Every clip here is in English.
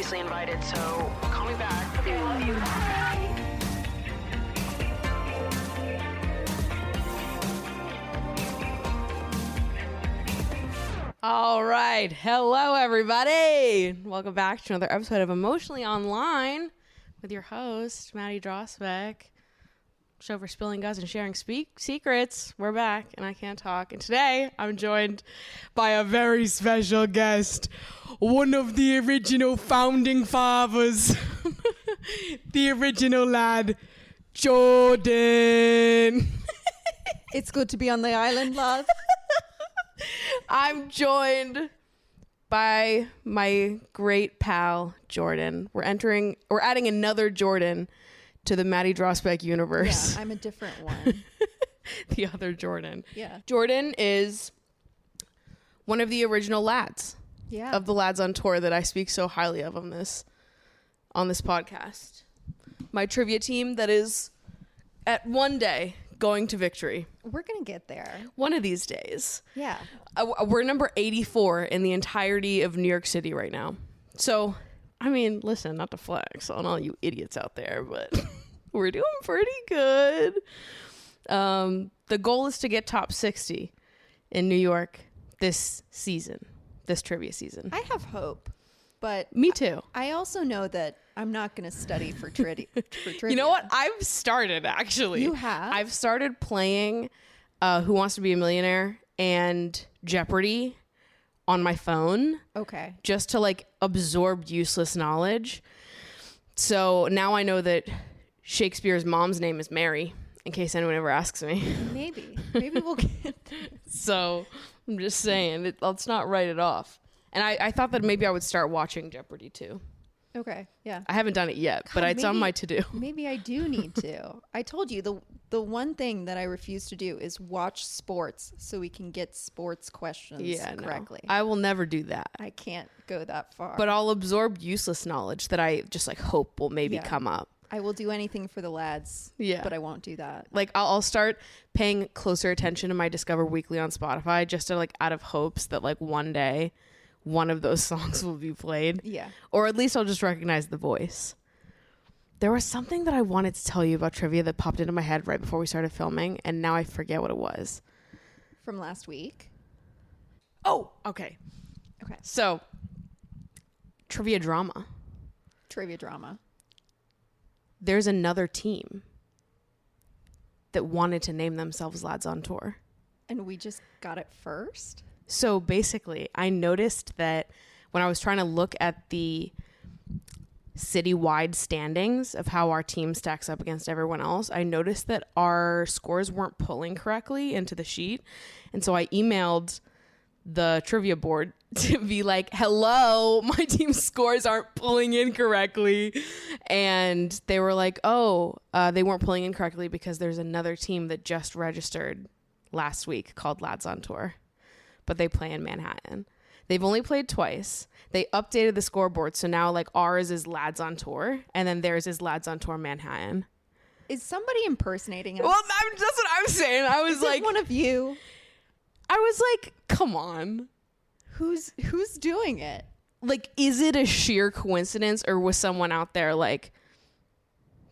previously invited, so call me back. Okay, love you. Bye. All right. Hello, everybody. Welcome back to another episode of Emotionally Online with your host, Maddie Drosbeck. Show for spilling guts and sharing secrets. We're back, and I can't talk. And today, I'm joined by a very special guest, one of the original founding fathers, the original lad, Jordan. It's good to be on the island, love. I'm joined by my great pal, Jordan. We're adding another Jordan to the Maddie Drosbeck universe. Yeah, I'm a different one. The other Jordan. Yeah. Jordan is one of the original lads. Yeah. Of the lads on tour that I speak so highly of on this podcast. My trivia team that is at one day going to victory. We're going to get there. One of these days. Yeah. We're number 84 in the entirety of New York City right now. So, I mean, listen, not to flex on all you idiots out there, but we're doing pretty good. The goal is to get top 60 in New York this season, this trivia season. I have hope, but... Me too. I also know that I'm not going to study for trivia. You know what? I've started, actually. You have? I've started playing Who Wants to Be a Millionaire and Jeopardy on my phone. Okay. Just to like absorb useless knowledge. So now I know that Shakespeare's mom's name is Mary, in case anyone ever asks me. Maybe we'll get there. So I'm just saying, let's not write it off. And I thought that maybe I would start watching Jeopardy too. Okay, yeah. I haven't done it yet, but it's on my to-do. Maybe I do need to. I told you, the one thing that I refuse to do is watch sports so we can get sports questions correctly. No, I will never do that. I can't go that far. But I'll absorb useless knowledge that I just like hope will maybe come up. I will do anything for the lads, but I won't do that. Like I'll start paying closer attention to my Discover Weekly on Spotify just to like out of hopes that like one day one of those songs will be played. Yeah. Or at least I'll just recognize the voice. There was something that I wanted to tell you about trivia that popped into my head right before we started filming, and now I forget what it was. From last week? Oh, okay. Okay. So, trivia drama. Trivia drama. There's another team that wanted to name themselves Lads on Tour. And we just got it first? So basically, I noticed that when I was trying to look at the citywide standings of how our team stacks up against everyone else, I noticed that our scores weren't pulling correctly into the sheet. And so I emailed the trivia board to be like, hello, my team's scores aren't pulling in correctly. And they were like, they weren't pulling in correctly because there's another team that just registered last week called Lads on Tour. But they play in Manhattan. They've only played twice. They updated the scoreboard, so now like ours is Lads on Tour, and then theirs is Lads on Tour Manhattan. Is somebody impersonating us? Well, that's what I'm saying. I was like, one of you. I was like, come on, who's doing it? Like, is it a sheer coincidence, or was someone out there like,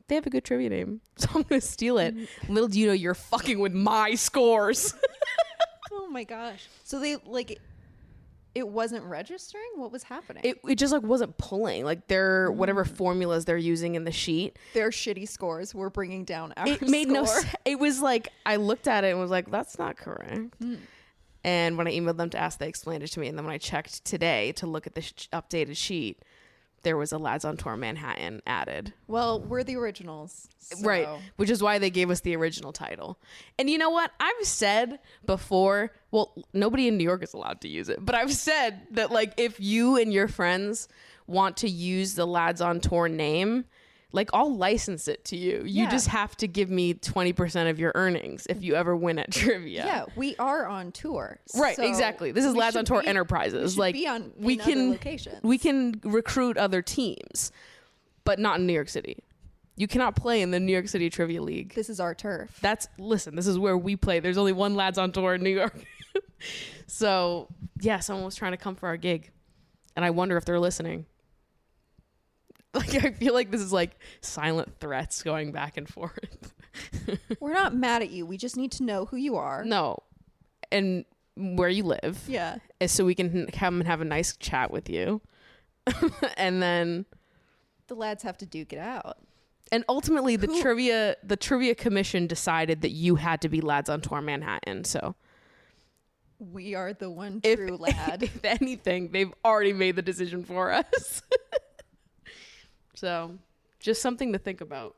they have a good trivia name, so I'm gonna steal it? Little do you know, you're fucking with my scores. Oh my gosh. So they like it wasn't registering? What was happening? It just like wasn't pulling. Like their whatever formulas they're using in the sheet. Their shitty scores were bringing down our It made no sense. It was like I looked at it and was like, that's not correct. And when I emailed them to ask, they explained it to me. And then when I checked today to look at the updated sheet, there was a Lads on Tour Manhattan added. Well, we're the originals. So. Right. Which is why they gave us the original title. And you know what? I've said before, well, nobody in New York is allowed to use it, but I've said that like if you and your friends want to use the Lads on Tour name, like I'll license it to you. You just have to give me 20% of your earnings if you ever win at trivia. Yeah, we are on tour. Right, so exactly. This is Lads on Tour Enterprises. We should be on other locations. We can recruit other teams, but not in New York City. You cannot play in the New York City Trivia League. This is our turf. Listen, this is where we play. There's only one Lads on Tour in New York. So, yeah, someone was trying to come for our gig. And I wonder if they're listening. Like, I feel like this is like silent threats going back and forth. We're not mad at you. We just need to know who you are. No. And where you live. Yeah. So we can come and have a nice chat with you. And then the lads have to duke it out. And ultimately the trivia commission decided that you had to be Lads on Tour Manhattan. So we are the one true lad. If anything, they've already made the decision for us. So just something to think about.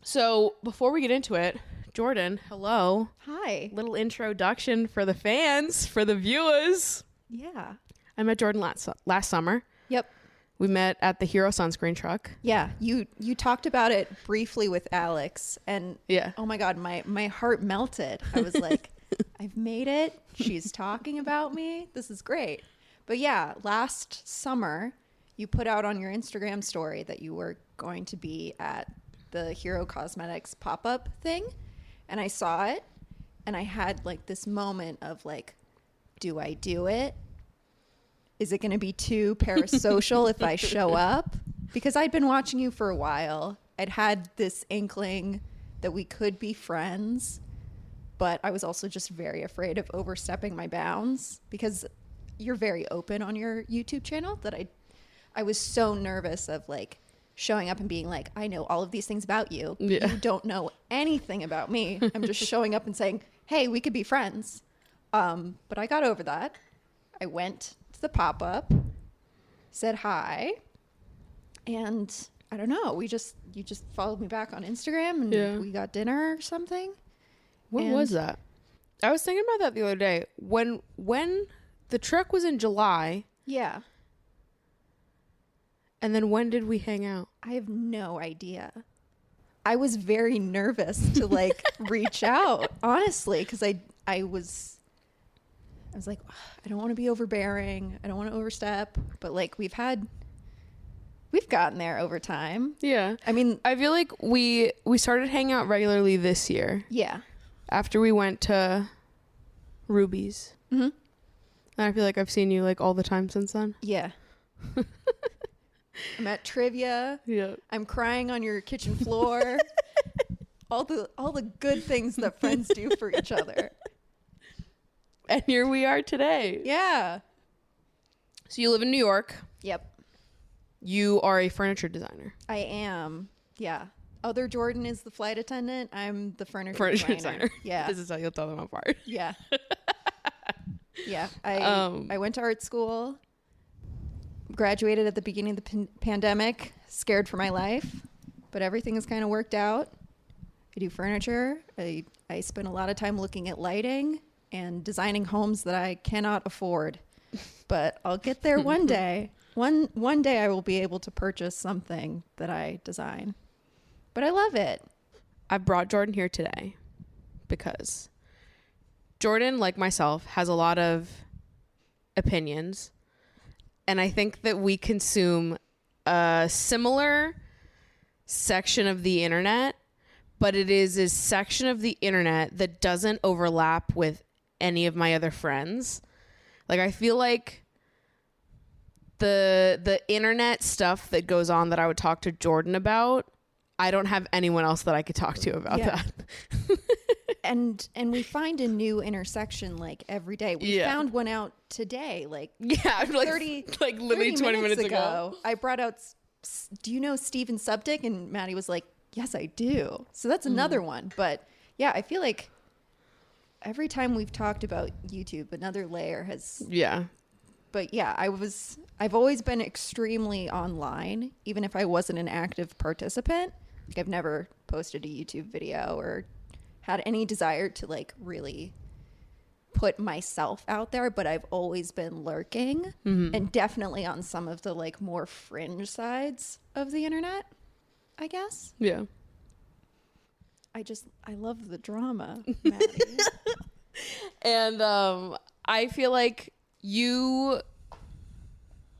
So before we get into it, Jordan, hello. Hi. Little introduction for the fans, for the viewers. Yeah. I met Jordan last summer. Yep. We met at the Hero Sunscreen Truck. Yeah. You talked about it briefly with Alex, and yeah. Oh my God, my heart melted. I was like, I've made it. She's talking about me. This is great. But yeah, last summer you put out on your Instagram story that you were going to be at the Hero Cosmetics pop-up thing. And I saw it and I had like this moment of like, do I do it? Is it going to be too parasocial if I show up? Because I'd been watching you for a while. I'd had this inkling that we could be friends, but I was also just very afraid of overstepping my bounds because you're very open on your YouTube channel that I was so nervous of like showing up and being like, I know all of these things about you. Yeah. You don't know anything about me. I'm just showing up and saying, hey, we could be friends. But I got over that. I went to the pop-up, said hi, and I don't know, you just followed me back on Instagram and we got dinner or something. When was that? I was thinking about that the other day. When the trek was in July. Yeah. And then when did we hang out? I have no idea. I was very nervous to like reach out, honestly, because I was like, I don't want to be overbearing. I don't want to overstep. But like we've gotten there over time. Yeah. I mean, I feel like we started hanging out regularly this year. Yeah. After we went to Ruby's. Mm-hmm. And I feel like I've seen you like all the time since then. Yeah. I'm at trivia. Yeah. I'm crying on your kitchen floor. all the good things that friends do for each other. And here we are today. Yeah. So you live in New York. Yep. You are a furniture designer. I am. Yeah. Other Jordan is the flight attendant. I'm the furniture designer. Yeah. This is how you'll tell them apart. Yeah. Yeah. I went to art school. Graduated at the beginning of the pandemic. Scared for my life. But everything has kind of worked out. I do furniture. I spend a lot of time looking at lighting and designing homes that I cannot afford. But I'll get there one day. One day I will be able to purchase something that I design. But I love it. I brought Jordan here today because Jordan, like myself, has a lot of opinions. And I think that we consume a similar section of the internet, but it is a section of the internet that doesn't overlap with any of my other friends. Like, I feel like the internet stuff that goes on that I would talk to Jordan about, I don't have anyone else that I could talk to about that. And we find a new intersection like every day. We found one out today, like 30 literally 20 minutes ago. I brought out, do you know Steven Subdick? And Maddie was like, yes, I do. So that's another one. But yeah, I feel like every time we've talked about YouTube, another layer has. Yeah. But yeah, I've always been extremely online, even if I wasn't an active participant. Like I've never posted a YouTube video or had any desire to like really put myself out there, but I've always been lurking and definitely on some of the like more fringe sides of the internet, I guess. Yeah. I love the drama, Maddie. And I feel like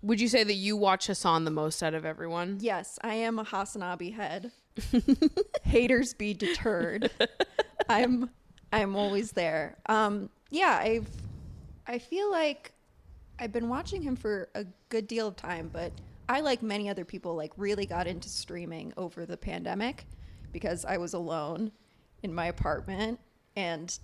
would you say that you watch Hassan the most out of everyone? Yes, I am a Hasanabi head. Haters be deterred. I'm always there. Yeah, I feel like I've been watching him for a good deal of time, but I, like many other people, like really got into streaming over the pandemic because I was alone in my apartment, and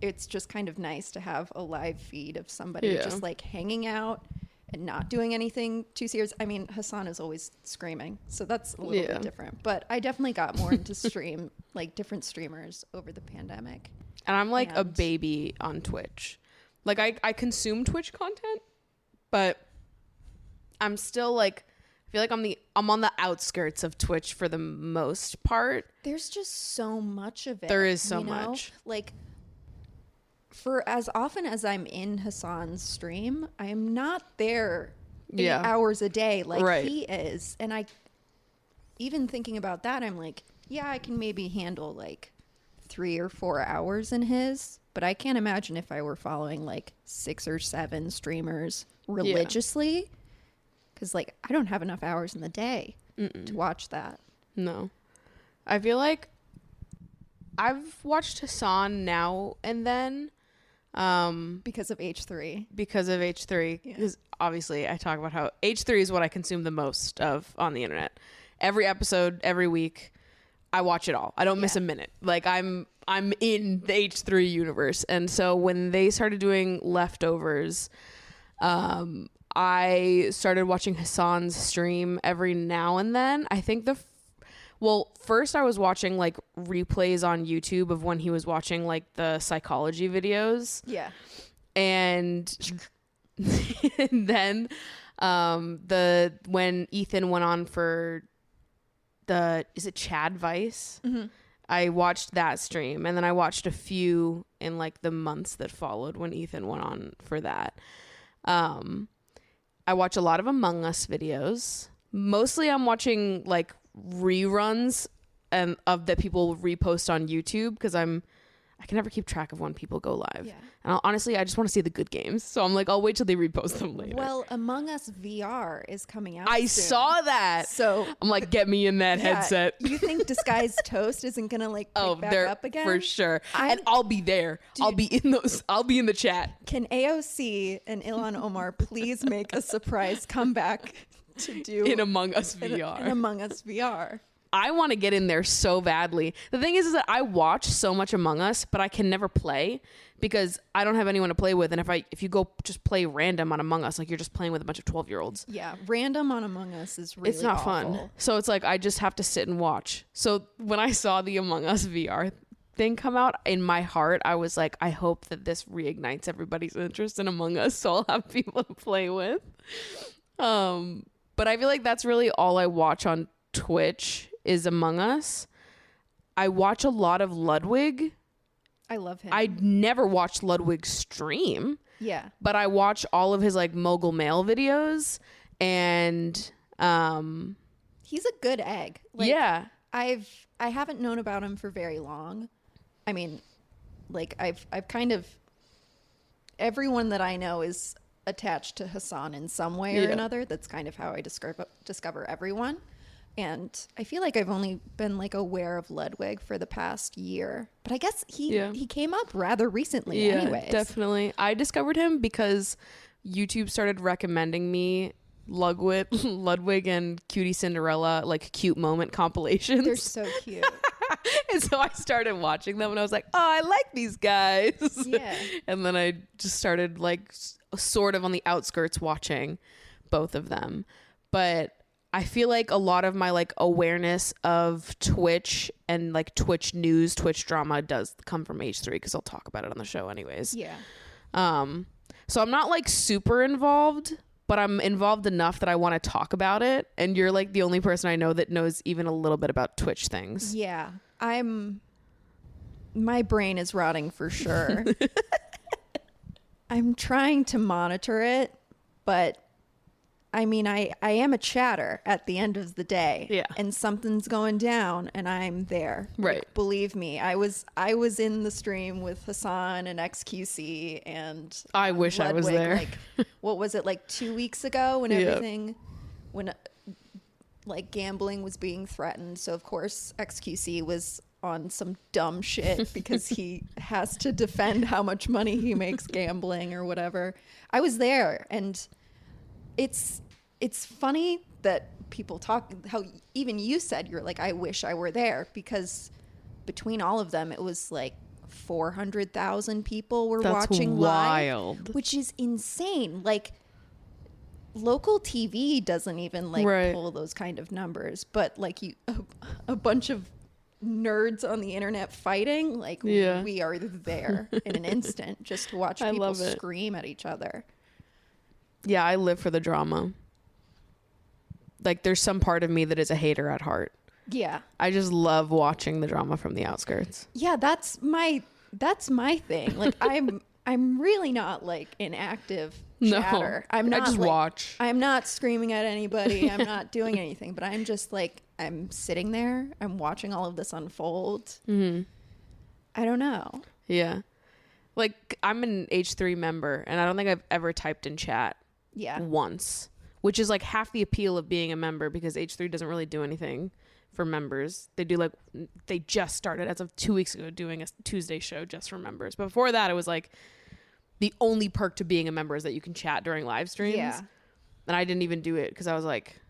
it's just kind of nice to have a live feed of somebody just like hanging out and not doing anything too serious. I mean, Hassan is always screaming, so that's a little bit different. But I definitely got more into like different streamers over the pandemic. And I'm like a baby on Twitch. Like I consume Twitch content, but I'm still like, I feel like I'm on the outskirts of Twitch for the most part. There's just so much of it. There is so much. Like, for as often as I'm in Hassan's stream, I am not there 8 hours a day like he is. And even thinking about that, I'm like, yeah, I can maybe handle like 3 or 4 hours in his, but I can't imagine if I were following like 6 or 7 streamers religiously, because like I don't have enough hours in the day to watch that. No, I feel like I've watched Hassan now and then because of H3. Because obviously I talk about how H3 is what I consume the most of on the internet. Every episode, every week, I watch it all. I don't miss a minute. Like I'm in the H3 universe. And so when they started doing leftovers, I started watching Hassan's stream every now and then. I think first I was watching like replays on YouTube of when he was watching like the psychology videos. Yeah. And then when Ethan went on for is it Chad Vice? Mm-hmm. I watched that stream, and then I watched a few in like the months that followed when Ethan went on for that. I watch a lot of Among Us videos. Mostly I'm watching like reruns of that people repost on YouTube, because I can never keep track of when people go live. Yeah. And honestly, I just want to see the good games. So I'm like, I'll wait till they repost them later. Well, Among Us VR is coming out I soon. saw that. So I'm like, get me in that headset. You think Disguised Toast isn't going to like pick back up again? For sure. And I'll be there. Dude, I'll be in the chat. Can AOC and Ilhan Omar please make a surprise comeback to do in Among Us VR? In Among Us VR. I want to get in there so badly. The thing is that I watch so much Among Us, but I can never play because I don't have anyone to play with. And if you go just play random on Among Us, like you're just playing with a bunch of 12-year-olds. Yeah, random on Among Us is really It's not awful. fun. So it's like I just have to sit and watch. So when I saw the Among Us VR thing come out, in my heart, I was like, I hope that this reignites everybody's interest in Among Us, so I'll have people to play with. But I feel like that's really all I watch on Twitch is Among Us. I watch a lot of Ludwig. I love him. I never watched Ludwig stream. Yeah. But I watch all of his like mogul mail videos, and he's a good egg. Like, yeah. I haven't known about him for very long. I mean, like I've kind of, everyone that I know is attached to Hassan in some way or another. That's kind of how I discover everyone. And I feel like I've only been like aware of Ludwig for the past year, but I guess he came up rather recently anyways. Definitely. I discovered him because YouTube started recommending me Ludwig and Cutie Cinderella, like cute moment compilations. They're so cute. And so I started watching them and I was like, oh, I like these guys. Yeah. And then I just started like sort of on the outskirts watching both of them. But I feel like a lot of my like awareness of Twitch and like Twitch news, Twitch drama does come from H3 because I'll talk about it on the show anyways. Yeah. So I'm not like super involved, but I'm involved enough that I want to talk about it. And you're like the only person I know that knows even a little bit about Twitch things. Yeah. My brain is rotting for sure. I'm trying to monitor it, but I mean, I am a chatter at the end of the day. Yeah. And something's going down and I'm there. Right. Like, believe me, I was in the stream with Hassan and XQC and I wish Ludwig, I was there. Like, what was it, like 2 weeks ago when everything, when like gambling was being threatened. So of course XQC was on some dumb shit because he has to defend how much money he makes gambling or whatever. I was there, and it's it's funny that people talk, how even you said, you're like, I wish I were there, because between all of them, it was like 400,000 people were That's watching wild. live, which is insane. Like, local TV doesn't even like Right. pull those kind of numbers, but like a bunch of nerds on the internet fighting, like Yeah. we are there in an instant just to watch I people love it. scream at each other. Yeah, I live for the drama. Like, there's some part of me that is a hater at heart. Yeah. I just love watching the drama from the outskirts. Yeah, that's my thing. Like, I'm really not like an active No, chatter. I'm I not just like, watch. I'm not screaming at anybody. I'm not doing anything, but I'm just like, I'm sitting there. I'm watching all of this unfold. Mm-hmm. I don't know. Yeah. Like, I'm an H3 member, and I don't think I've ever typed in chat Yeah. once, which is like half the appeal of being a member, because H3 doesn't really do anything for members. They do, like, they just started as of 2 weeks ago doing a Tuesday show just for members. But before that, it was like the only perk to being a member is that you can chat during live streams. Yeah. And I didn't even do it because I was like,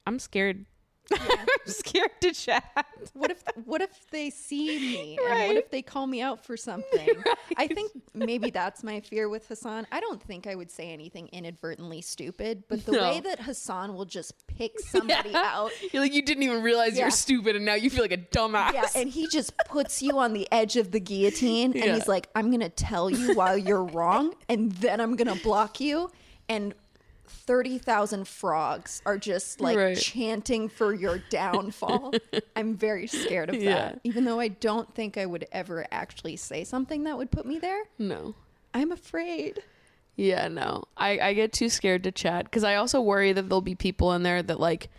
I'm scared. I'm scared to chat. What if they see me and Right. what if they call me out for something? I think maybe that's my fear with Hassan. I don't think I would say anything inadvertently stupid, but the No. way that Hassan will just pick somebody out. You're like, you didn't even realize Yeah. you're stupid, and now you feel like a dumbass. Yeah, and he just puts you on the edge of the guillotine, and Yeah. he's like, I'm going to tell you while you're wrong, and then I'm going to block you. And 30,000 frogs are just like Right. chanting for your downfall. I'm very scared of Yeah. that. Even though I don't think I would ever actually say something that would put me there, No. I'm afraid. Yeah, no. I get too scared to chat because I also worry that there'll be people in there that like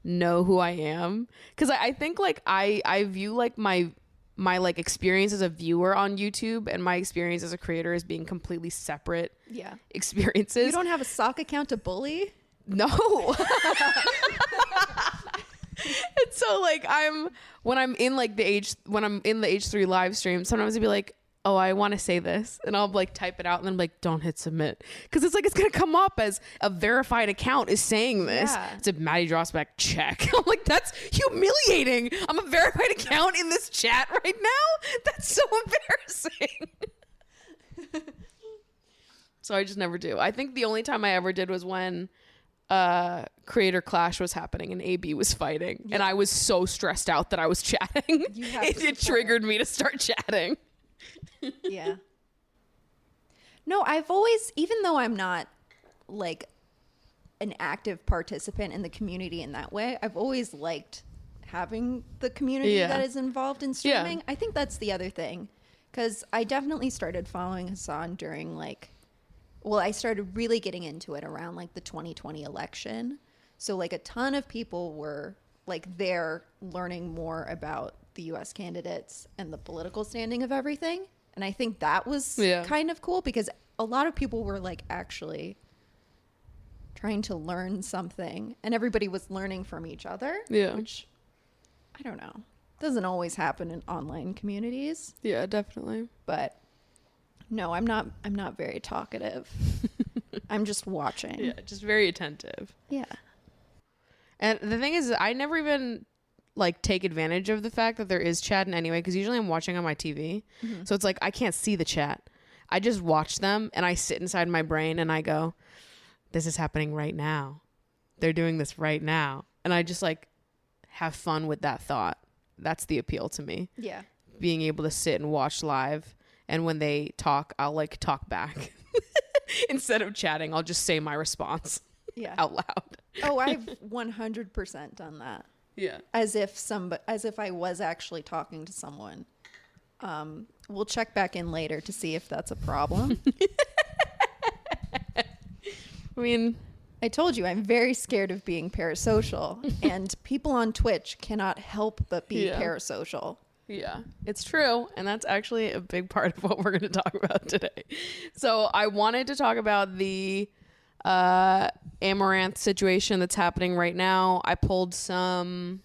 know who I am. Because I think like I view like my like experience as a viewer on YouTube and my experience as a creator as being completely separate Yeah. experiences. You don't have a sock account to bully? No. And so like when I'm in the H3 live stream, sometimes I'd be like, oh, I want to say this, and I'll like type it out and then I'm like, don't hit submit, because it's like it's gonna come up as a verified account is saying this. Yeah. It's a Maddie Drossback check. I'm like, that's humiliating. I'm a verified account in this chat right now. That's so embarrassing. So I just never do. I think the only time I ever did was when creator clash was happening and AB was fighting, and I was so stressed out that I was chatting. You have It to support. triggered me to start chatting. Yeah. No, I've always, even though I'm not like an active participant in the community in that way, I've always liked having the community Yeah. that is involved in Yeah. streaming. I think that's the other thing, because I definitely started following Hassan during I started really getting into it around like the 2020 election. So like a ton of people were like there learning more about the US candidates and the political standing of everything. And I think that was Yeah. kind of cool, because a lot of people were like actually trying to learn something, and everybody was learning from each other. Yeah. Which, I don't know, doesn't always happen in online communities. Yeah, definitely. But no, I'm not very talkative. I'm just watching. Yeah, just very attentive. Yeah. And the thing is, I never even like take advantage of the fact that there is chat in any way, because usually I'm watching on my TV. So it's like I can't see the chat. I just watch them and I sit inside my brain and I go, this is happening right now. They're doing this right now. And I just like have fun with that thought. That's the appeal to me. Yeah. Being able to sit and watch live, and when they talk, I'll like talk back. Instead of chatting, I'll just say my response Yeah. out loud. Oh, I've 100% done that. Yeah. As if I was actually talking to someone. We'll check back in later to see if that's a problem. I mean, I told you I'm very scared of being parasocial, and people on Twitch cannot help but be Yeah. parasocial. yeah, it's true. And that's actually a big part of what we're going to talk about today. So I wanted to talk about the Amaranth situation that's happening right now. I pulled some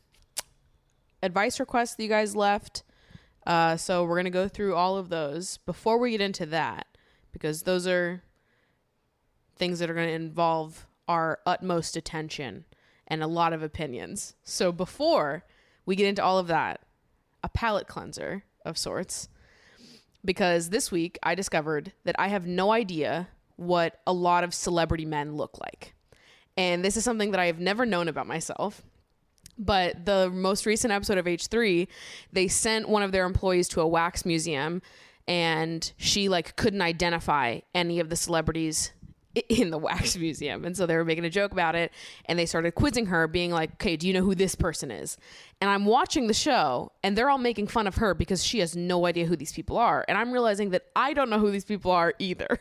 advice requests that you guys left. So we're going to go through all of those before we get into that, because those are things that are going to involve our utmost attention and a lot of opinions. So before we get into all of that, a palate cleanser of sorts, because this week I discovered that I have no idea what a lot of celebrity men look like. And this is something that I have never known about myself. But the most recent episode of H3, they sent one of their employees to a wax museum, and she like couldn't identify any of the celebrities in the wax museum. And so they were making a joke about it, and they started quizzing her, being like, okay, do you know who this person is? And I'm watching the show, and they're all making fun of her because she has no idea who these people are. And I'm realizing that I don't know who these people are either.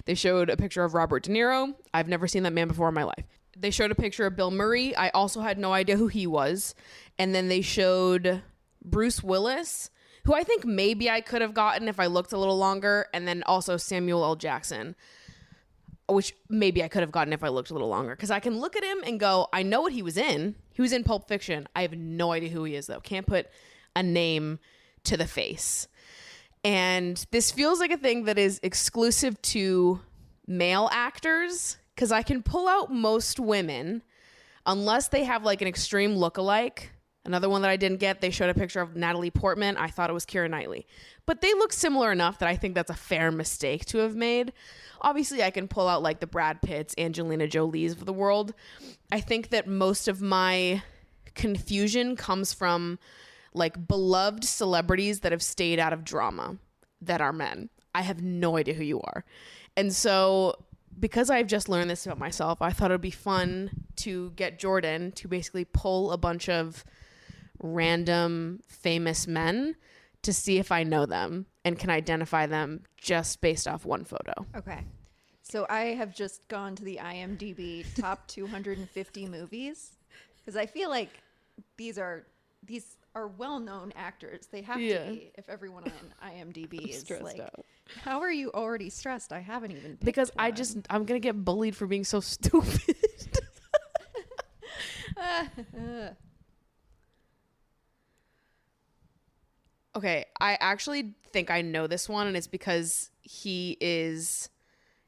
They showed a picture of Robert De Niro. I've never seen that man before in my life. They showed a picture of Bill Murray. I also had no idea who he was. And then they showed Bruce Willis, who I think maybe I could have gotten if I looked a little longer. And then also Samuel L. Jackson, which maybe I could have gotten if I looked a little longer. Because I can look at him and go, I know what he was in. He was in Pulp Fiction. I have no idea who he is, though. Can't put a name to the face. And this feels like a thing that is exclusive to male actors, because I can pull out most women unless they have like an extreme look-alike. Another one that I didn't get, they showed a picture of Natalie Portman. I thought it was Keira Knightley. But they look similar enough that I think that's a fair mistake to have made. Obviously, I can pull out like the Brad Pitts, Angelina Jolies of the world. I think that most of my confusion comes from like beloved celebrities that have stayed out of drama that are men. I have no idea who you are. And so because I've just learned this about myself, I thought it would be fun to get Jordan to basically pull a bunch of random famous men to see if I know them and can identify them just based off one photo. Okay. So I have just gone to the IMDb top 250 movies, because I feel like these are well-known actors. They have to be if everyone on IMDb is like out. How are you already stressed? I haven't even picked because one. I'm gonna get bullied for being so stupid. Okay, I actually think I know this one, and it's because he is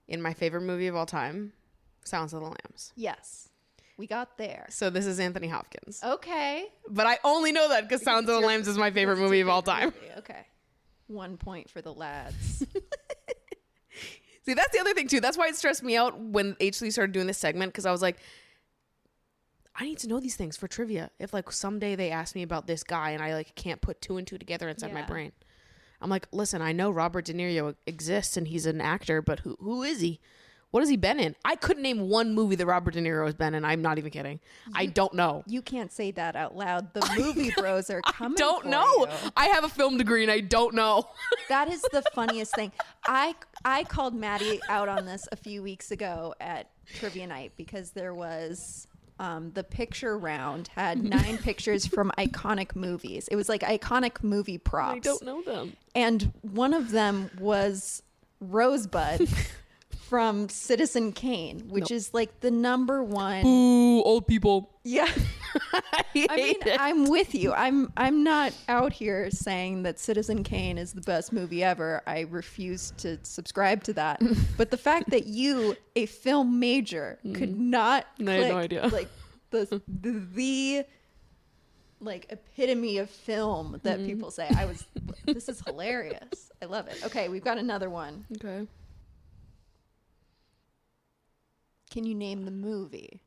in my favorite movie of all time, Silence of the Lambs. Yes, we got there. So this is Anthony Hopkins. Okay. But I only know that because Silence of the Lambs is my favorite movie of all time. Okay. 1 point for the lads. See, that's the other thing, too. That's why it stressed me out when H3 started doing this segment, because I was like, I need to know these things for trivia. If, like, someday they ask me about this guy and I, like, can't put two and two together inside my brain. I'm like, listen, I know Robert De Niro exists and he's an actor, but who is he? What has he been in? I couldn't name one movie that Robert De Niro has been in. I'm not even kidding. I don't know. You can't say that out loud. The movie bros are coming. I don't for know. you. I have a film degree and I don't know. That is the funniest thing. I called Maddie out on this a few weeks ago at trivia night because there was the picture round had 9 pictures from iconic movies. It was like iconic movie props. I don't know them. And one of them was Rosebud from Citizen Kane, which is like the number one. Ooh, old people. Yeah. I'm with you. I'm not out here saying that Citizen Kane is the best movie ever. I refuse to subscribe to that. But the fact that you, a film major, could not click, I had no idea. like the like epitome of film that people say. This is hilarious. I love it. Okay, we've got another one. Okay. Can you name the movie?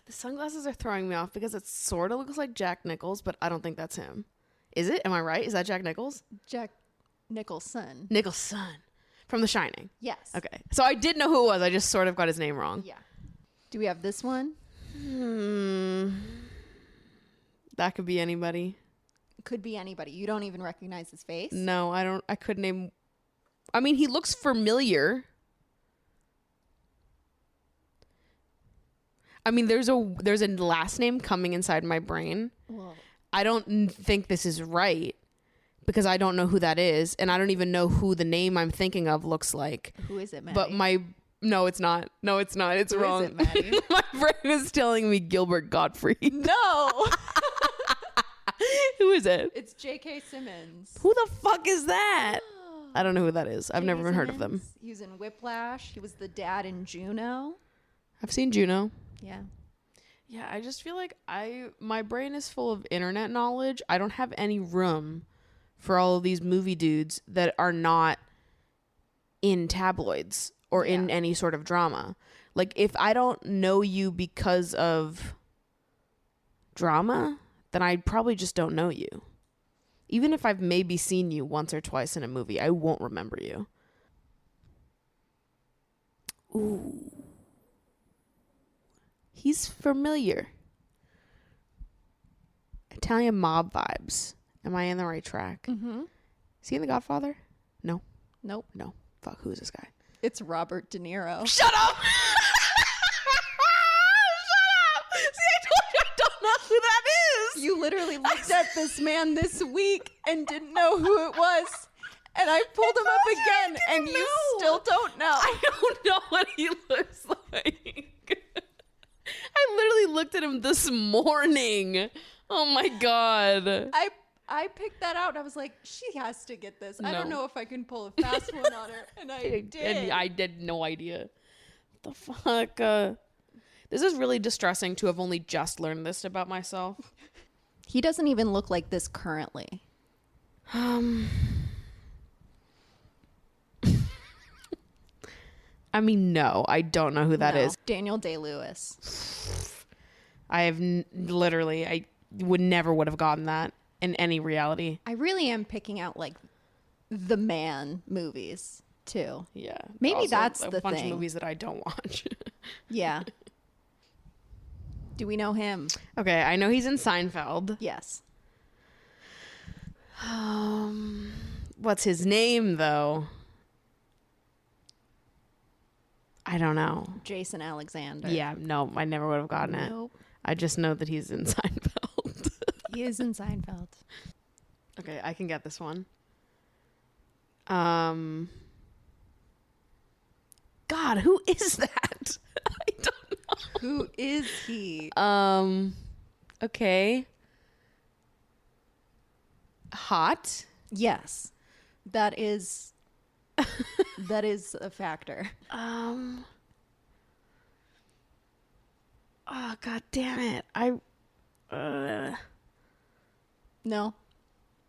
The sunglasses are throwing me off because it sort of looks like Jack Nicholson, but I don't think that's him. Is it? Am I right? Is that Jack Nicholson? Jack Nicholson. Nicholson from The Shining. Yes. Okay. So I did know who it was. I just sort of got his name wrong. Yeah. Do we have this one? That could be anybody. Could be anybody. You don't even recognize his face? No, I don't. I couldn't name. I mean, he looks familiar. I mean, there's a last name coming inside my brain. Well, I don't think this is right because I don't know who that is, and I don't even know who the name I'm thinking of looks like. who is it, Maddie? But no, it's not. No, it's not. It's Who wrong. is it, Maddie? My brain is telling me Gilbert Gottfried. No. Who is it? It's J.K. Simmons. Who the fuck is that? I don't know who that is. I've never even heard of them. He was in Whiplash. He was the dad in Juno. I've seen Juno. Yeah. Yeah, I just feel like my brain is full of internet knowledge. I don't have any room for all of these movie dudes that are not in tabloids or in any sort of drama. Like, if I don't know you because of drama, then I probably just don't know you. Even if I've maybe seen you once or twice in a movie, I won't remember you. Ooh. He's familiar. Italian mob vibes. Am I in the right track? Mm-hmm. Is he in The Godfather? No. Nope. No. Fuck, who is this guy? It's Robert De Niro. Shut up! Shut up! See, I told you I don't know who that is! You literally looked at this man this week and didn't know who it was. And I pulled him up again, and you still don't know. I don't know what he looks like. I literally looked at him this morning. Oh my God. I picked that out. I was like, she has to get this. I No. don't know if I can pull a fast one on her. And I did. And I did no idea. What the fuck? This is really distressing to have only just learned this about myself. He doesn't even look like this currently. I mean, no, I don't know who that is. Daniel Day-Lewis. I have literally, I would have gotten that in any reality. I really am picking out like the man movies too. Yeah. Maybe Also, that's a the bunch thing. of movies that I don't watch. Yeah. Do we know him? Okay, I know he's in Seinfeld. Yes. What's his name though? I don't know. Jason Alexander. Yeah, no, I never would have gotten it. Nope. I just know that he's in Seinfeld. He is in Seinfeld. Okay, I can get this one. God, who is that? I don't know. Who is he? Okay. Hot. Yes. That is a factor. Oh, God damn it. No.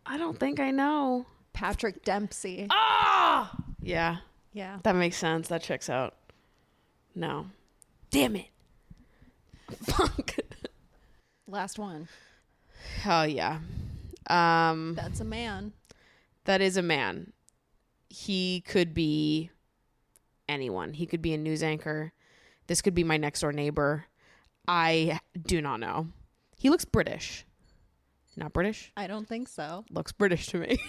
I don't think I know. Patrick Dempsey. Ah! Yeah, Yeah. that makes sense. That checks out. No. Damn it. Fuck. Last one. Oh, yeah. That's a man. That is a man. He could be anyone. He could be a news anchor. This could be my next door neighbor. I do not know. He looks British. Not British? I don't think so. Looks British to me.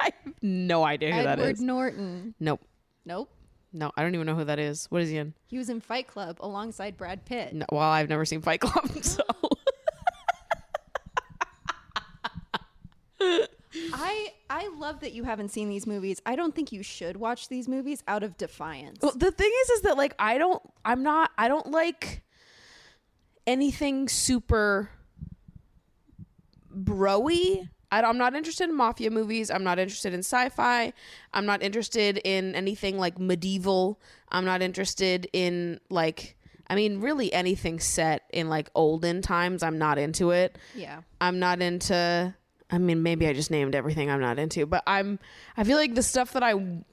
I have no idea who that Edward is. Norton. Nope. Nope. No, I don't even know who that is. What is he in? He was in Fight Club alongside Brad Pitt. No, well, I've never seen Fight Club, so. I love that you haven't seen these movies. I don't think you should watch these movies out of defiance. Well, the thing is that like I don't like anything super bro-y. I'm not interested in mafia movies. I'm not interested in sci-fi. I'm not interested in anything like medieval. I'm not interested in like, I mean, really anything set in like olden times. I'm not into it. Yeah. I'm not into, I mean, maybe I just named everything I'm not into, but I feel like the stuff that I am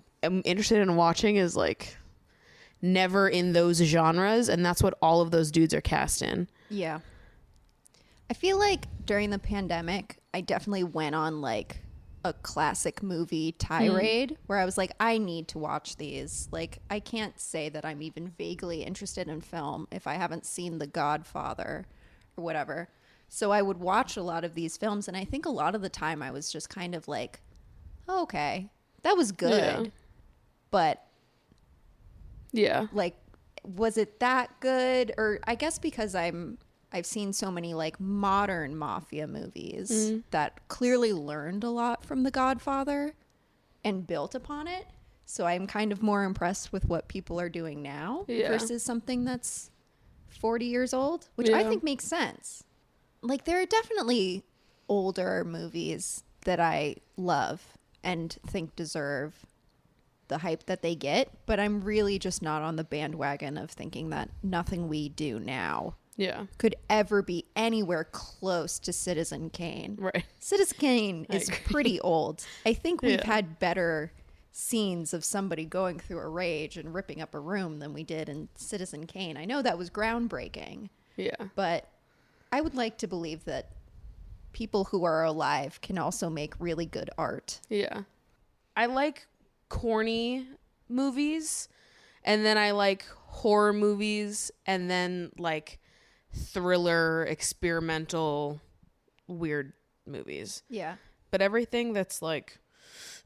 interested in watching is like never in those genres. And that's what all of those dudes are cast in. Yeah. I feel like during the pandemic, I definitely went on like a classic movie tirade where I was like, I need to watch these. Like, I can't say that I'm even vaguely interested in film if I haven't seen The Godfather or whatever. So I would watch a lot of these films, and I think a lot of the time I was just kind of like, oh, okay, that was good. Yeah. But Yeah. like, was it that good? Or I guess because I've seen so many like modern mafia movies that clearly learned a lot from The Godfather and built upon it. So I'm kind of more impressed with what people are doing now versus something that's 40 years old, which I think makes sense. Like, there are definitely older movies that I love and think deserve the hype that they get, but I'm really just not on the bandwagon of thinking that nothing we do now could ever be anywhere close to Citizen Kane. Right. Citizen Kane is pretty old. I think we've had better scenes of somebody going through a rage and ripping up a room than we did in Citizen Kane. I know that was groundbreaking. Yeah. But I would like to believe that people who are alive can also make really good art. Yeah. I like corny movies, and then I like horror movies, and then like thriller, experimental, weird movies. Yeah. But everything that's like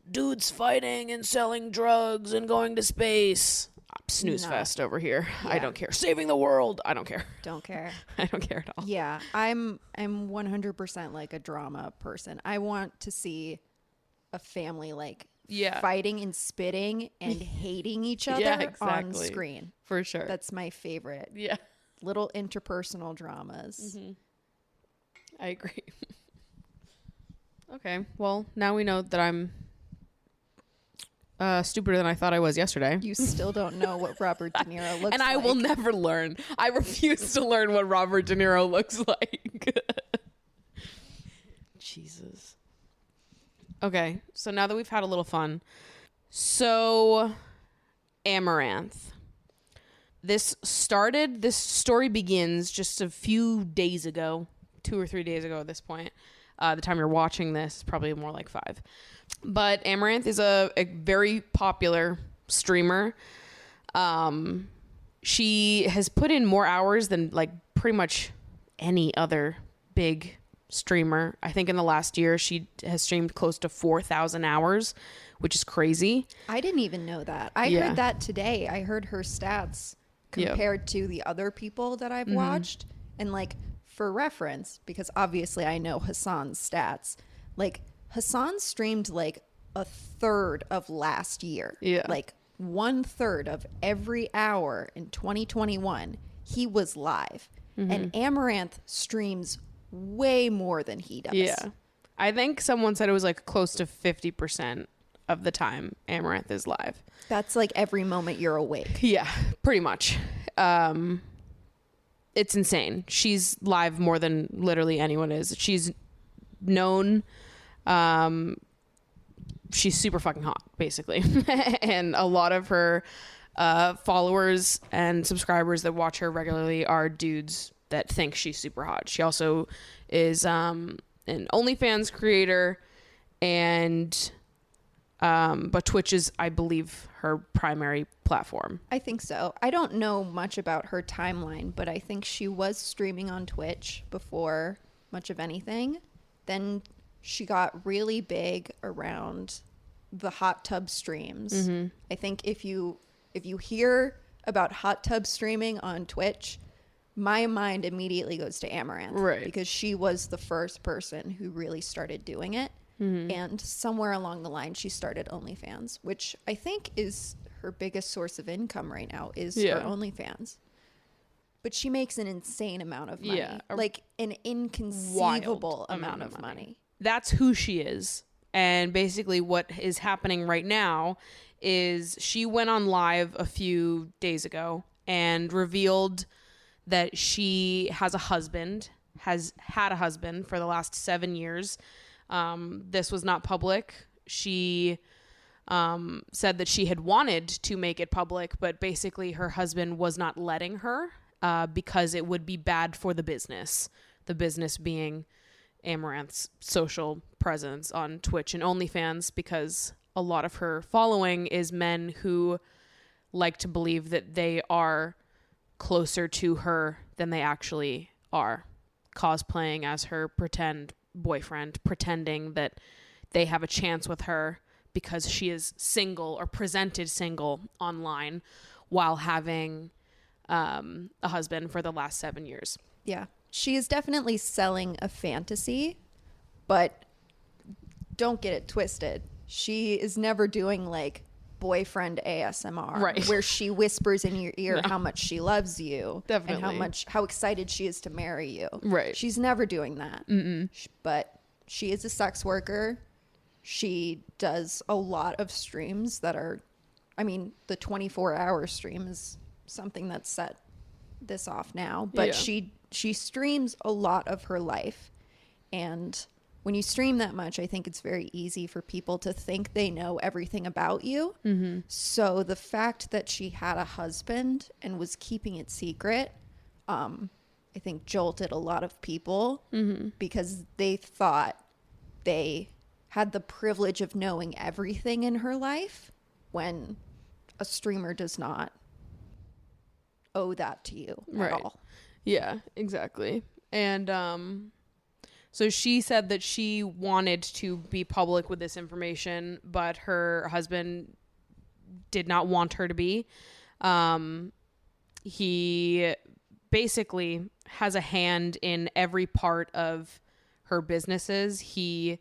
dudes fighting and selling drugs and going to space, snooze fest over here. I don't care. Saving the world. I don't care. Don't care. I don't care at all. Yeah, I'm 100% like a drama person. I want to see a family like fighting and spitting and hating each other on screen. For sure. That's my favorite. Yeah. Little interpersonal dramas. Mm-hmm. I agree. Okay. Well, now we know that I'm stupider than I thought I was yesterday. You still don't know what Robert De Niro looks like. And I will never learn. I refuse to learn what Robert De Niro looks like. Jesus. Okay, so now that we've had a little fun. So, Amaranth. This story begins just a few days ago, 2 or 3 days ago at this point. The time you're watching this is probably more like 5. But Amaranth is a very popular streamer. She has put in more hours than like pretty much any other big streamer. I think in the last year she has streamed close to 4,000 hours, which is crazy. I didn't even know that. I heard that today. I heard her stats compared to the other people that I've watched. And like for reference, because obviously I know Hassan's stats, like Hassan streamed like a third of last year. Yeah. Like 1/3 of every hour in 2021, he was live. And Amaranth streams way more than he does. Yeah. I think someone said it was like close to 50% of the time Amaranth is live. That's like every moment you're awake. Yeah, pretty much. It's insane. She's live more than literally anyone is. She's known. She's super fucking hot, basically. And a lot of her followers and subscribers that watch her regularly are dudes that think she's super hot. She also is an OnlyFans creator, and but Twitch is, I believe, her primary platform. I think so. I don't know much about her timeline, but I think she was streaming on Twitch before much of anything. Then she got really big around the hot tub streams. I think if you hear about hot tub streaming on Twitch, my mind immediately goes to Amaranth. Right. Because she was the first person who really started doing it. And somewhere along the line, she started OnlyFans, which I think is her biggest source of income right now is her OnlyFans. But she makes an insane amount of money. Yeah, like an inconceivable amount of money. That's who she is. And basically what is happening right now is she went on live a few days ago and revealed that she has a husband, has had a husband for the last 7 years. This was not public. She said that she had wanted to make it public, but basically her husband was not letting her because it would be bad for the business being Amaranth's social presence on Twitch and OnlyFans, because a lot of her following is men who like to believe that they are closer to her than they actually are, cosplaying as her pretend boyfriend, pretending that they have a chance with her because she is single or presented single online while having a husband for the last 7 years. Yeah. She is definitely selling a fantasy, but don't get it twisted. She is never doing like boyfriend ASMR, right, where she whispers in your ear how much she loves you. Definitely. And how excited she is to marry you. Right. She's never doing that. But she is a sex worker. She does a lot of streams that are I mean, the 24-hour stream is something that set this off now, but Yeah. she streams a lot of her life. And when you stream that much, I think it's very easy for people to think they know everything about you. Mm-hmm. So the fact that she had a husband and was keeping it secret, I think jolted a lot of people because they thought they had the privilege of knowing everything in her life when a streamer does not owe that to you at all. Yeah, exactly. And so she said that she wanted to be public with this information, but her husband did not want her to be. He basically has a hand in every part of her businesses. He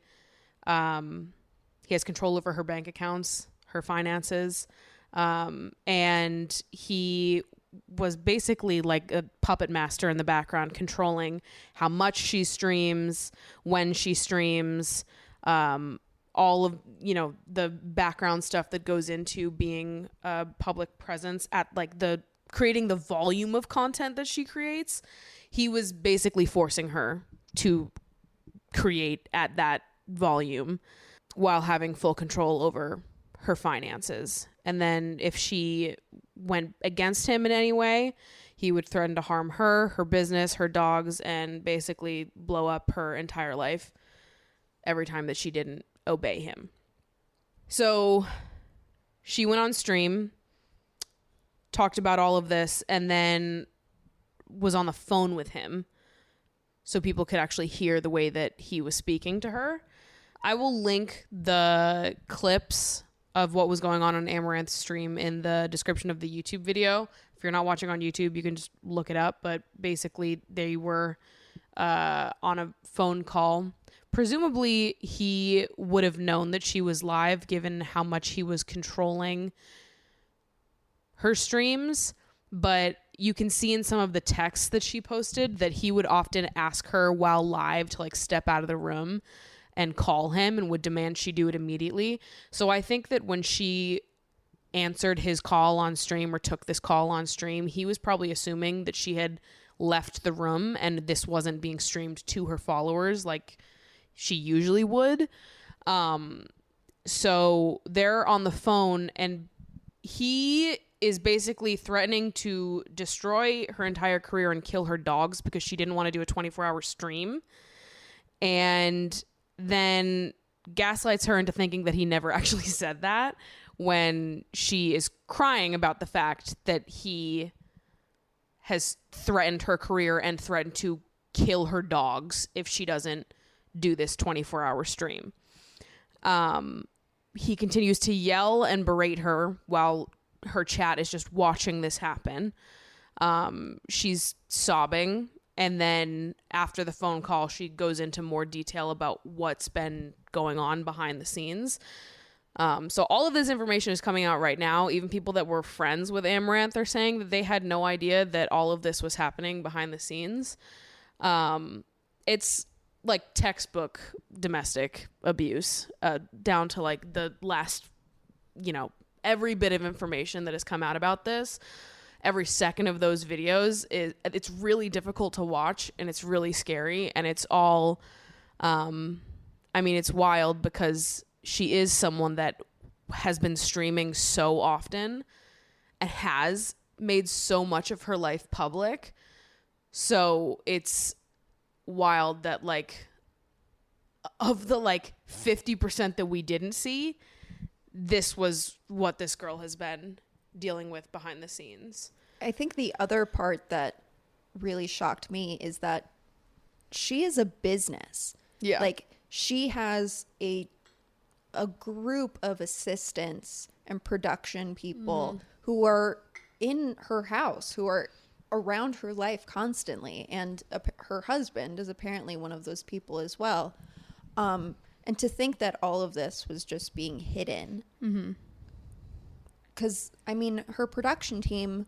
has control over her bank accounts, her finances, and he was basically like a puppet master in the background, controlling how much she streams, when she streams, all of, you know, the background stuff that goes into being a public presence at like the creating the volume of content that she creates. He was basically forcing her to create at that volume while having full control over her finances. And then if she went against him in any way, he would threaten to harm her, her business, her dogs, and basically blow up her entire life every time that she didn't obey him. So she went on stream, talked about all of this, and then was on the phone with him so people could actually hear the way that he was speaking to her. I will link the clips of what was going on Amaranth's stream in the description of the YouTube video. If you're not watching on YouTube, you can just look it up. But basically, they were on a phone call. Presumably, he would have known that she was live, given how much he was controlling her streams. But you can see in some of the texts that she posted that he would often ask her while live to like step out of the room and call him, and would demand she do it immediately. So I think that when she answered his call on stream or took this call on stream, he was probably assuming that she had left the room and this wasn't being streamed to her followers like she usually would. So they're on the phone, and he is basically threatening to destroy her entire career and kill her dogs because she didn't want to do a 24-hour stream. And then gaslights her into thinking that he never actually said that, when she is crying about the fact that he has threatened her career and threatened to kill her dogs if she doesn't do this 24-hour stream. He continues to yell and berate her while her chat is just watching this happen. She's sobbing. And then after the phone call, she goes into more detail about what's been going on behind the scenes. So all of this information is coming out right now. Even people that were friends with Amaranth are saying that they had no idea that all of this was happening behind the scenes. It's like textbook domestic abuse, down to like the last, you know, every bit of information that has come out about this. Every second of those videos it's really difficult to watch, and it's really scary, and it's all, I mean, it's wild because she is someone that has been streaming so often and has made so much of her life public. So it's wild that like of the like 50% that we didn't see, this was what this girl has been dealing with behind the scenes. I think the other part that really shocked me is that she is a business. Yeah. Like she has a group of assistants and production people who are in her house, who are around her life constantly. And her husband is apparently one of those people as well. And to think that all of this was just being hidden. Because, I mean, her production team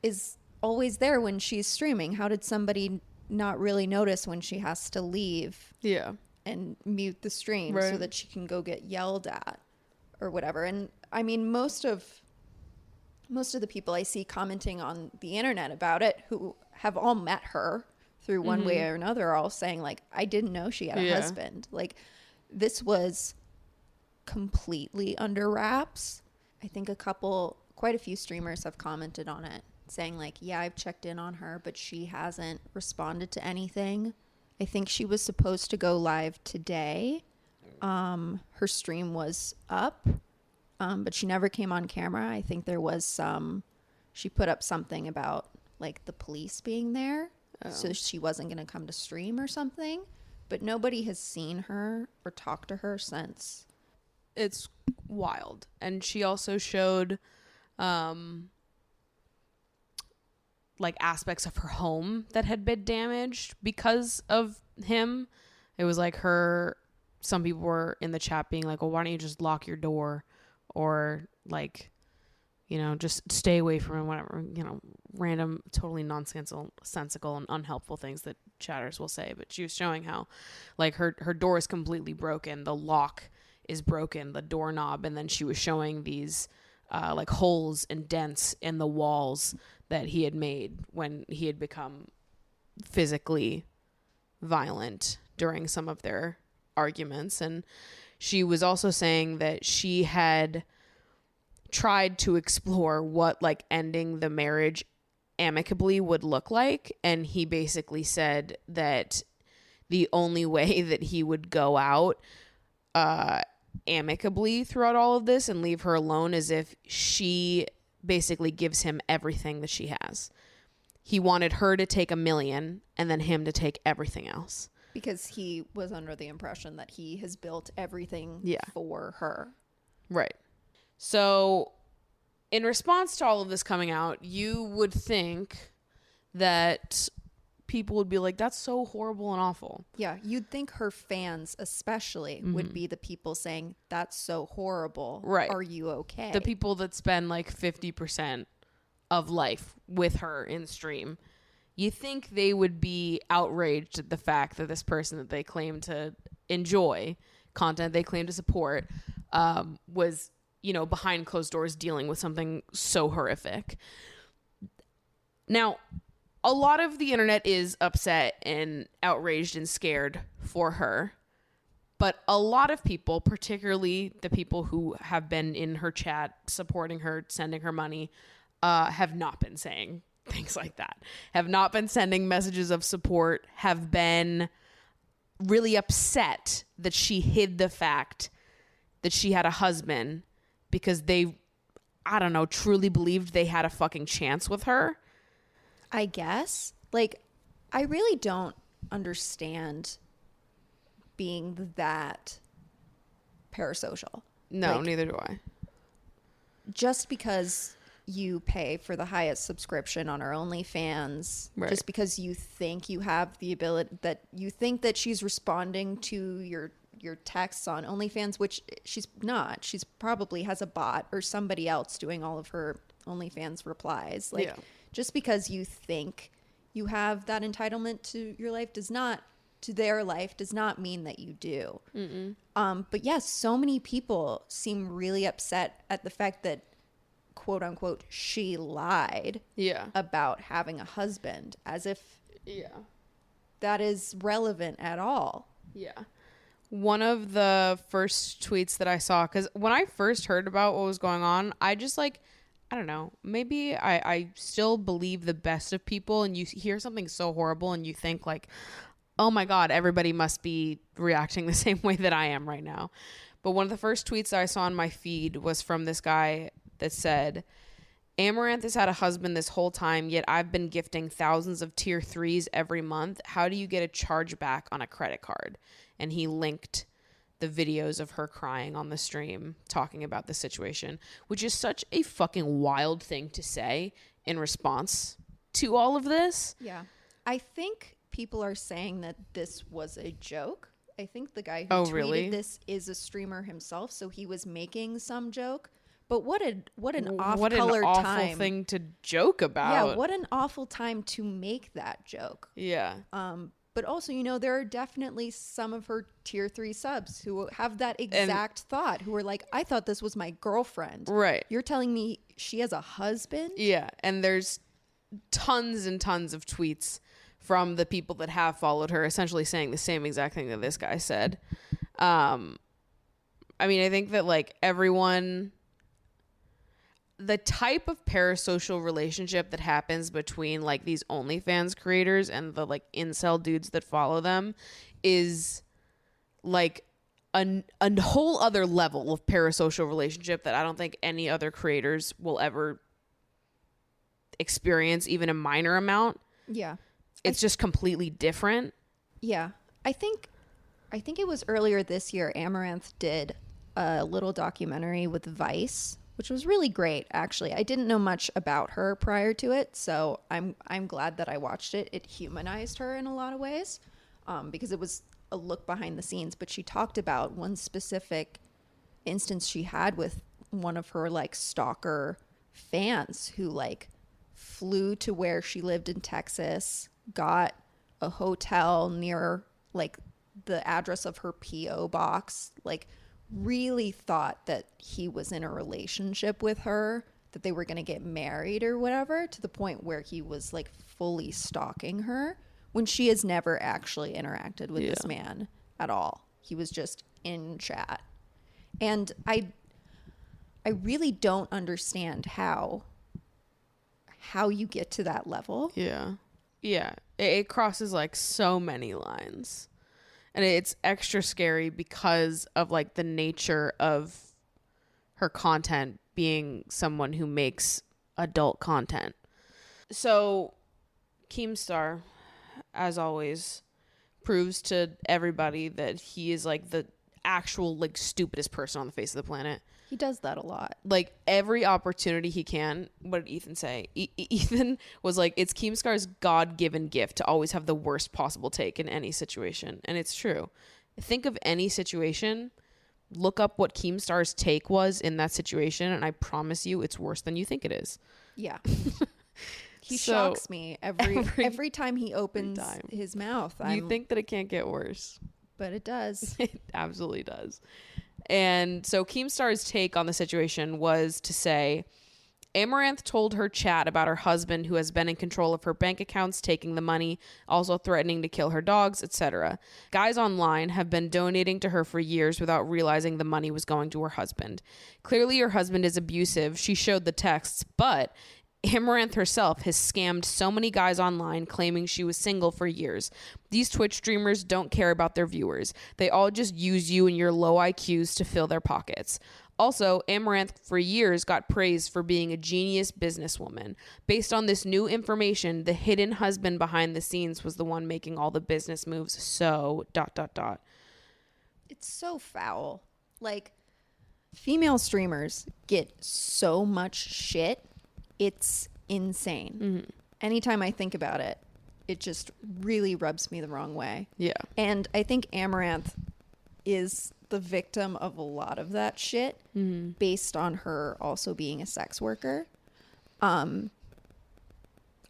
is always there when she's streaming. How did somebody not really notice when she has to leave? Yeah. And mute the stream so that she can go get yelled at or whatever. And I mean, most of most of the people I see commenting on the internet about it, who have all met her through one way or another, are all saying, like, I didn't know she had a husband. Like, this was completely under wraps. I think quite a few streamers have commented on it, saying, like, yeah, I've checked in on her, but she hasn't responded to anything. I think she was supposed to go live today. Her stream was up, but she never came on camera. I think there was she put up something about, like, the police being there. So she wasn't going to come to stream or something. But nobody has seen her or talked to her since. It's wild. And she also showed like aspects of her home that had been damaged because of him. It was like some people were in the chat being like, well, why don't you just lock your door, or like, you know, just stay away from him, whatever, you know, random, totally nonsensical and unhelpful things that chatters will say. But she was showing how, like, her door is completely broken. The lock is broken, the doorknob. And then she was showing these, like, holes and dents in the walls that he had made when he had become physically violent during some of their arguments. And she was also saying that she had tried to explore what, like, ending the marriage amicably would look like, and he basically said that the only way that he would go out amicably throughout all of this and leave her alone is if she basically gives him everything that she has. He wanted her to take $1 million and then him to take everything else, because he was under the impression that he has built everything for her. Right. So, in response to all of this coming out, you would think that people would be like, that's so horrible and awful. Yeah, you'd think her fans especially would be the people saying, that's so horrible. Right. Are you okay? The people that spend like 50% of life with her in stream. You think they would be outraged at the fact that this person that they claim to enjoy, content they claim to support, was, you know, behind closed doors dealing with something so horrific. Now, a lot of the internet is upset and outraged and scared for her. But a lot of people, particularly the people who have been in her chat, supporting her, sending her money, have not been saying things like that. Have not been sending messages of support, have been really upset that she hid the fact that she had a husband, because they, I don't know, truly believed they had a fucking chance with her. I guess. Like, I really don't understand being that parasocial. No, like, neither do I. Just because you pay for the highest subscription on our OnlyFans, Right. just because you think you have the ability, that you think that she's responding to your texts on OnlyFans, which she's not. She's probably has a bot or somebody else doing all of her OnlyFans replies. Like, just because you think you have that entitlement to your life does not mean that you do. But yes, so many people seem really upset at the fact that, quote unquote, she lied about having a husband, as if that is relevant at all. One of the first tweets that I saw, because when I first heard about what was going on, I just, like, I don't know, maybe I still believe the best of people, and you hear something so horrible and you think, like, oh my God, everybody must be reacting the same way that I am right now. But one of the first tweets I saw on my feed was from this guy that said, Amaranth has had a husband this whole time, yet I've been gifting thousands of tier 3s every month. How do you get a chargeback on a credit card? And he linked the videos of her crying on the stream talking about the situation, which is such a fucking wild thing to say in response to all of this. Yeah. I think people are saying that this was a joke. I think the guy who tweeted this is a streamer himself, so he was making some joke. But what an awful thing to joke about. Yeah, what an awful time to make that joke. Yeah. But also, you know, there are definitely some of her tier 3 subs who have that exact thought, who are like, I thought this was my girlfriend. Right. You're telling me she has a husband? Yeah. And there's tons and tons of tweets from the people that have followed her essentially saying the same exact thing that this guy said. I mean, I think that like everyone, the type of parasocial relationship that happens between like these OnlyFans creators and the like incel dudes that follow them is like a whole other level of parasocial relationship that I don't think any other creators will ever experience even a minor amount. Yeah. It's just completely different. Yeah. I think it was earlier this year, Amaranth did a little documentary with Vice, which was really great, actually. I didn't know much about her prior to it, so I'm glad that I watched it. It humanized her in a lot of ways, because it was a look behind the scenes. But she talked about one specific instance she had with one of her like stalker fans who like flew to where she lived in Texas, got a hotel near like the address of her PO box, like really thought that he was in a relationship with her, that they were going to get married or whatever, to the point where he was like fully stalking her when she has never actually interacted with this man at all. He was just in chat. And I really don't understand how you get to that level. Yeah. It crosses like so many lines. And it's extra scary because of like the nature of her content being someone who makes adult content. So Keemstar, as always, proves to everybody that he is like the actual like stupidest person on the face of the planet. He does that a lot. Like every opportunity he can. What did Ethan say? Ethan was like, it's Keemstar's God-given gift to always have the worst possible take in any situation. And it's true. Think of any situation, look up what Keemstar's take was in that situation, and I promise you it's worse than you think it is. Yeah. He shocks me every time he opens his mouth. You think that it can't get worse. But it does. It absolutely does. And so Keemstar's take on the situation was to say, Amaranth told her chat about her husband who has been in control of her bank accounts, taking the money, also threatening to kill her dogs, etc. Guys online have been donating to her for years without realizing the money was going to her husband. Clearly her husband is abusive. She showed the texts, but Amaranth herself has scammed so many guys online claiming she was single for years. These Twitch streamers don't care about their viewers. They all just use you and your low IQs to fill their pockets. Also, Amaranth for years got praised for being a genius businesswoman. Based on this new information, the hidden husband behind the scenes was the one making all the business moves. So, ... It's so foul. Like, female streamers get so much shit. It's insane. Mm-hmm. Anytime I think about it, it just really rubs me the wrong way. Yeah. And I think Amaranth is the victim of a lot of that shit, based on her also being a sex worker. I've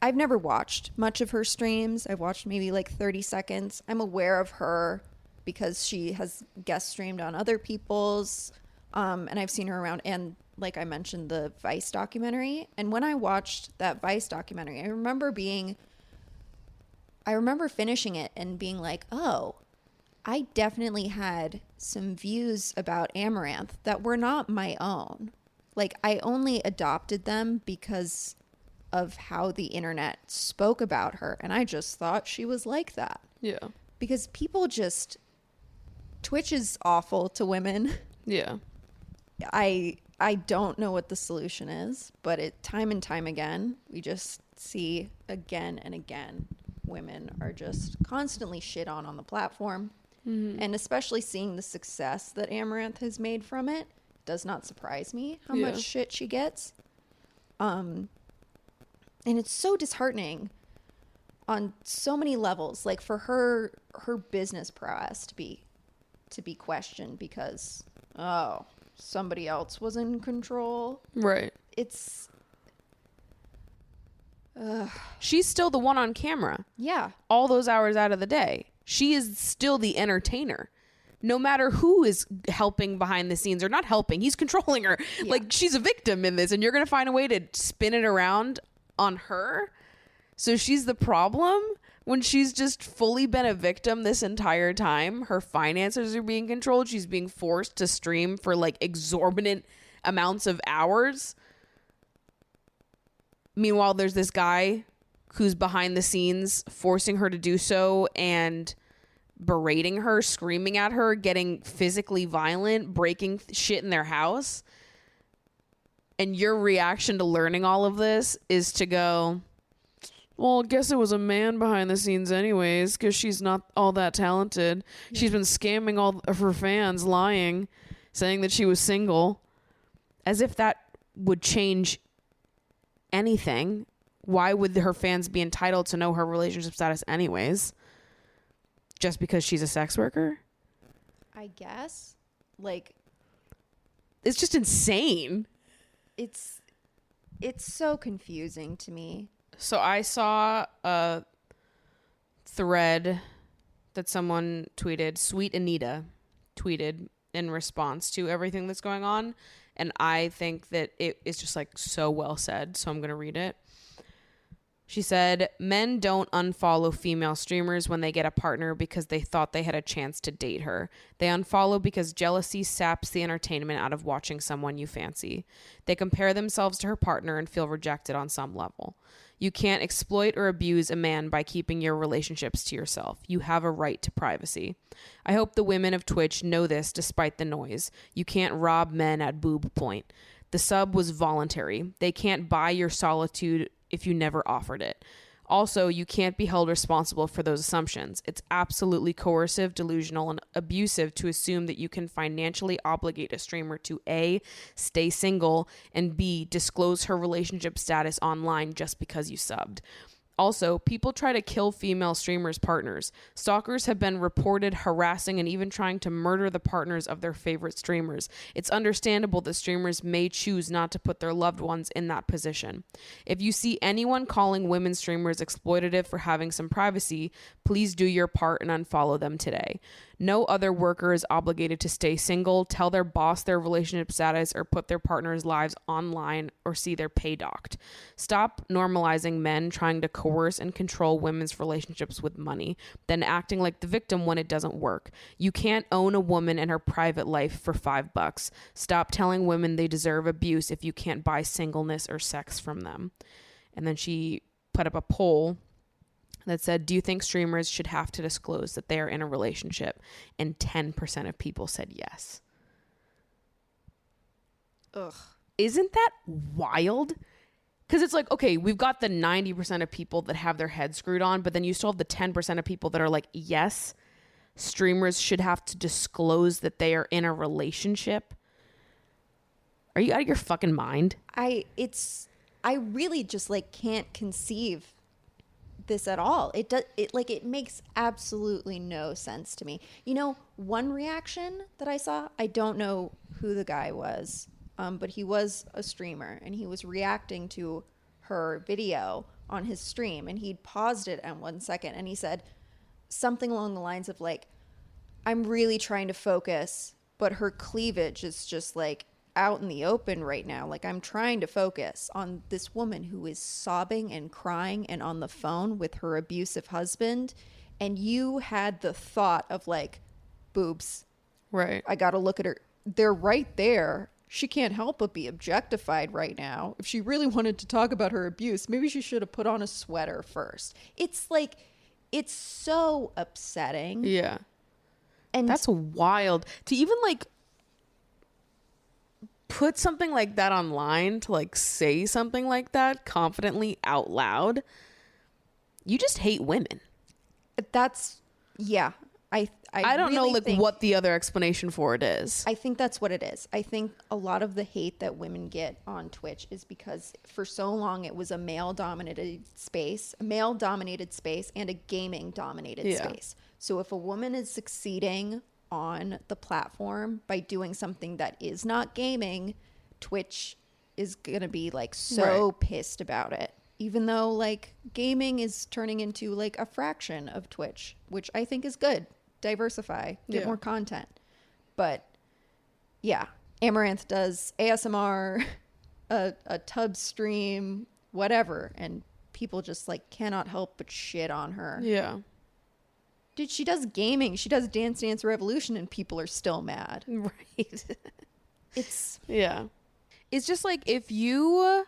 never watched much of her streams. I've watched maybe like 30 seconds. I'm aware of her because she has guest streamed on other people's, and I've seen her around. And like I mentioned, the Vice documentary. And when I watched that Vice documentary, I remember finishing it and being like, oh, I definitely had some views about Amaranth that were not my own. Like, I only adopted them because of how the internet spoke about her. And I just thought she was like that. Yeah. Because people just... Twitch is awful to women. Yeah. I don't know what the solution is, but time and time again, we just see again and again, women are just constantly shit on the platform. Mm-hmm. And especially seeing the success that Amaranth has made from it does not surprise me how much shit she gets. And it's so disheartening on so many levels. Like, for her business prowess to be questioned because, somebody else was in control. Right. It's... She's still the one on camera. Yeah. All those hours out of the day. She is still the entertainer. No matter who is helping behind the scenes or not helping, he's controlling her. Yeah. Like, she's a victim in this, and you're going to find a way to spin it around on her. So she's the problem when she's just fully been a victim this entire time. Her finances are being controlled. She's being forced to stream for like exorbitant amounts of hours. Meanwhile, there's this guy who's behind the scenes forcing her to do so and berating her, screaming at her, getting physically violent, breaking shit in their house. And your reaction to learning all of this is to go, well, I guess it was a man behind the scenes anyways, because she's not all that talented. Yeah. She's been scamming all of her fans, lying, saying that she was single. As if that would change anything. Why would her fans be entitled to know her relationship status anyways? Just because she's a sex worker? I guess. Like, it's just insane. It's so confusing to me. So I saw a thread that someone tweeted, Sweet Anita tweeted in response to everything that's going on. And I think that it is just like so well said. So I'm going to read it. She said, men don't unfollow female streamers when they get a partner because they thought they had a chance to date her. They unfollow because jealousy saps the entertainment out of watching someone you fancy. They compare themselves to her partner and feel rejected on some level. You can't exploit or abuse a man by keeping your relationships to yourself. You have a right to privacy. I hope the women of Twitch know this despite the noise. You can't rob men at boob point. The sub was voluntary. They can't buy your solitude if you never offered it. Also, you can't be held responsible for those assumptions. It's absolutely coercive, delusional, and abusive to assume that you can financially obligate a streamer to A, stay single, and B, disclose her relationship status online just because you subbed. Also, people try to kill female streamers' partners. Stalkers have been reported harassing and even trying to murder the partners of their favorite streamers. It's understandable that streamers may choose not to put their loved ones in that position. If you see anyone calling women streamers exploitative for having some privacy, please do your part and unfollow them today. No other worker is obligated to stay single, tell their boss their relationship status, or put their partner's lives online or see their pay docked. Stop normalizing men trying to coerce and control women's relationships with money, then acting like the victim when it doesn't work. You can't own a woman and her private life for $5. Stop telling women they deserve abuse if you can't buy singleness or sex from them. And then she put up a poll that said, do you think streamers should have to disclose that they are in a relationship? And 10% of people said yes. Ugh. Isn't that wild? Because it's like, okay, we've got the 90% of people that have their head screwed on, but then you still have the 10% of people that are like, yes, streamers should have to disclose that they are in a relationship. Are you out of your fucking mind? I really just like can't conceive this at all. It makes absolutely no sense to me. You know, one reaction that I saw, I don't know who the guy was, but he was a streamer and he was reacting to her video on his stream, and he'd paused it at 1 second and he said something along the lines of like, I'm really trying to focus, but her cleavage is just like out in the open right now. Like, I'm trying to focus on this woman who is sobbing and crying and on the phone with her abusive husband, and you had the thought of like, boobs, right? I gotta look at her. They're right there. She can't help but be objectified right now. If she really wanted to talk about her abuse, maybe she should have put on a sweater first. It's like, it's so upsetting. Yeah. And that's wild to even like put something like that online, to like say something like that confidently out loud. You just hate women. That's, yeah. I don't really know like what the other explanation for it is. I think that's what it is. I think a lot of the hate that women get on Twitch is because for so long it was a male-dominated space and a gaming-dominated space. So if a woman is succeeding on the platform by doing something that is not gaming, Twitch is going to be like so pissed about it. even though like gaming is turning into like a fraction of Twitch, which I think is good. Diversify, get more content. But yeah, Amaranth does ASMR, a tub stream, whatever, and people just like cannot help but shit on her. Yeah. Dude, she does gaming, she does Dance Dance Revolution, and people are still mad. Right. It's It's just like if you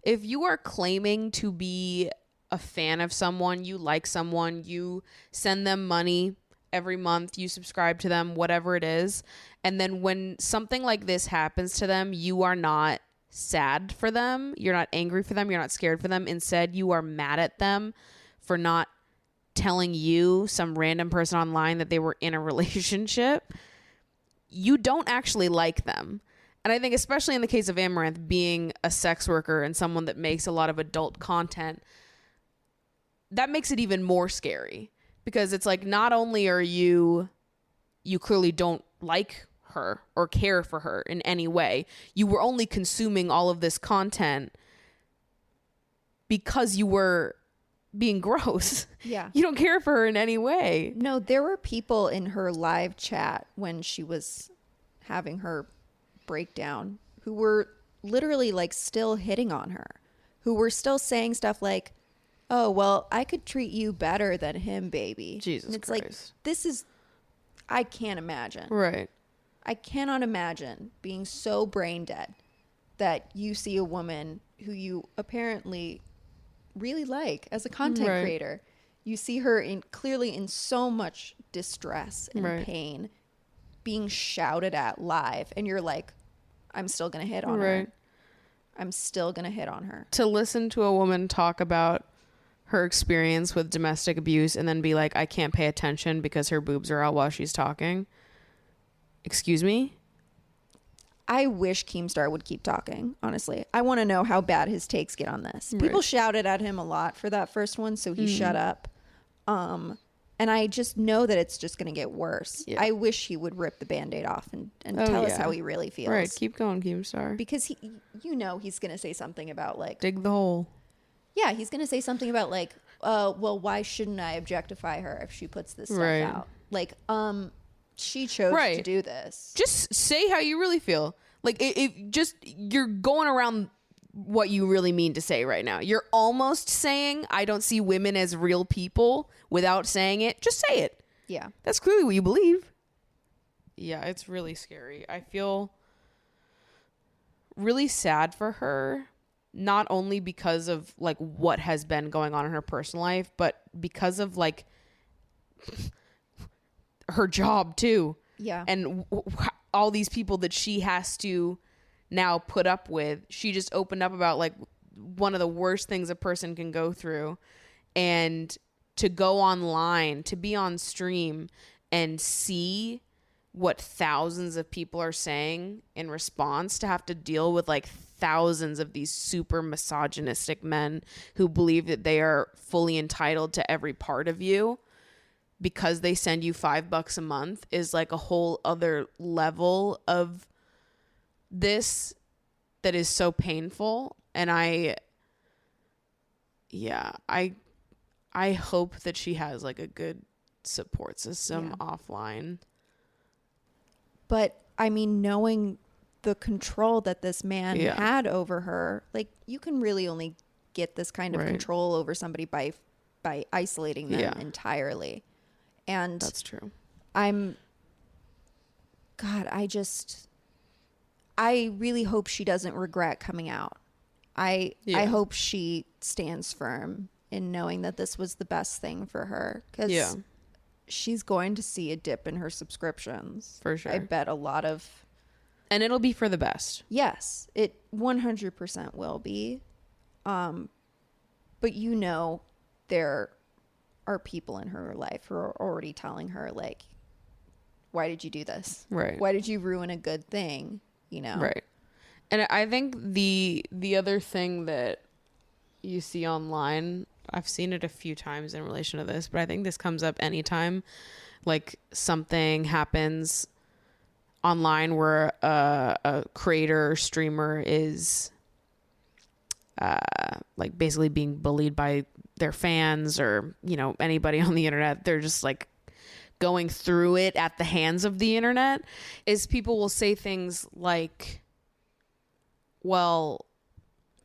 are claiming to be a fan of someone, you like someone, you send them money every month, you subscribe to them, whatever it is, and then when something like this happens to them, you are not sad for them, you're not angry for them, you're not scared for them. Instead, you are mad at them for not telling you, some random person online, that they were in a relationship. You don't actually like them. And I think especially in the case of Amaranth being a sex worker and someone that makes a lot of adult content, that makes it even more scary, because it's like, not only are you clearly don't like her or care for her in any way, you were only consuming all of this content because you were being gross. Yeah. You don't care for her in any way. No, there were people in her live chat when she was having her breakdown who were literally like still hitting on her, who were still saying stuff like, oh, well, I could treat you better than him, baby. Jesus and it's Christ. like, this is, I can't imagine. Right. I cannot imagine being so brain dead that you see a woman who you apparently really like as a content creator. You see her clearly in so much distress and pain, being shouted at live, and you're like, I'm still gonna hit on her. I'm still gonna hit on her. To listen to a woman talk about her experience with domestic abuse and then be like, I can't pay attention because her boobs are out while she's talking. Excuse me? I wish Keemstar would keep talking, honestly. I want to know how bad his takes get on this. People shouted at him a lot for that first one, so he shut up. And I just know that it's just going to get worse. I wish he would rip the Band-Aid off and tell us how he really feels. Right, keep going, Keemstar. Because he's going to say something about like... dig the hole. Yeah, he's going to say something about like, well, why shouldn't I objectify her if she puts this stuff out? Like, she chose to do this. Just say how you really feel. Like, if just you're going around what you really mean to say right now. You're almost saying, I don't see women as real people, without saying it. Just say it. Yeah. That's clearly what you believe. Yeah, it's really scary. I feel really sad for her, not only because of like what has been going on in her personal life, but because of like her job too. Yeah. And all these people that she has to now put up with. She just opened up about like one of the worst things a person can go through, and to go online, to be on stream and see what thousands of people are saying in response, to have to deal with like thousands of these super misogynistic men who believe that they are fully entitled to every part of you because they send you $5 a month, is like a whole other level of this that is so painful. And I hope that she has like a good support system offline. But I mean, knowing the control that this man had over her, like, you can really only get this kind of control over somebody by isolating them entirely. And that's true. I really hope she doesn't regret coming out. I hope she stands firm in knowing that this was the best thing for her, because she's going to see a dip in her subscriptions. For sure. I bet a lot of... And it'll be for the best. Yes, it 100% will be. But you know, there are people in her life who are already telling her, like, why did you do this? Right. Why did you ruin a good thing? You know? Right. And I think the other thing that you see online, I've seen it a few times in relation to this, but I think this comes up anytime like something happens online where a creator or streamer is like basically being bullied by their fans or, anybody on the internet. They're just like going through it at the hands of the internet, is people will say things like, well,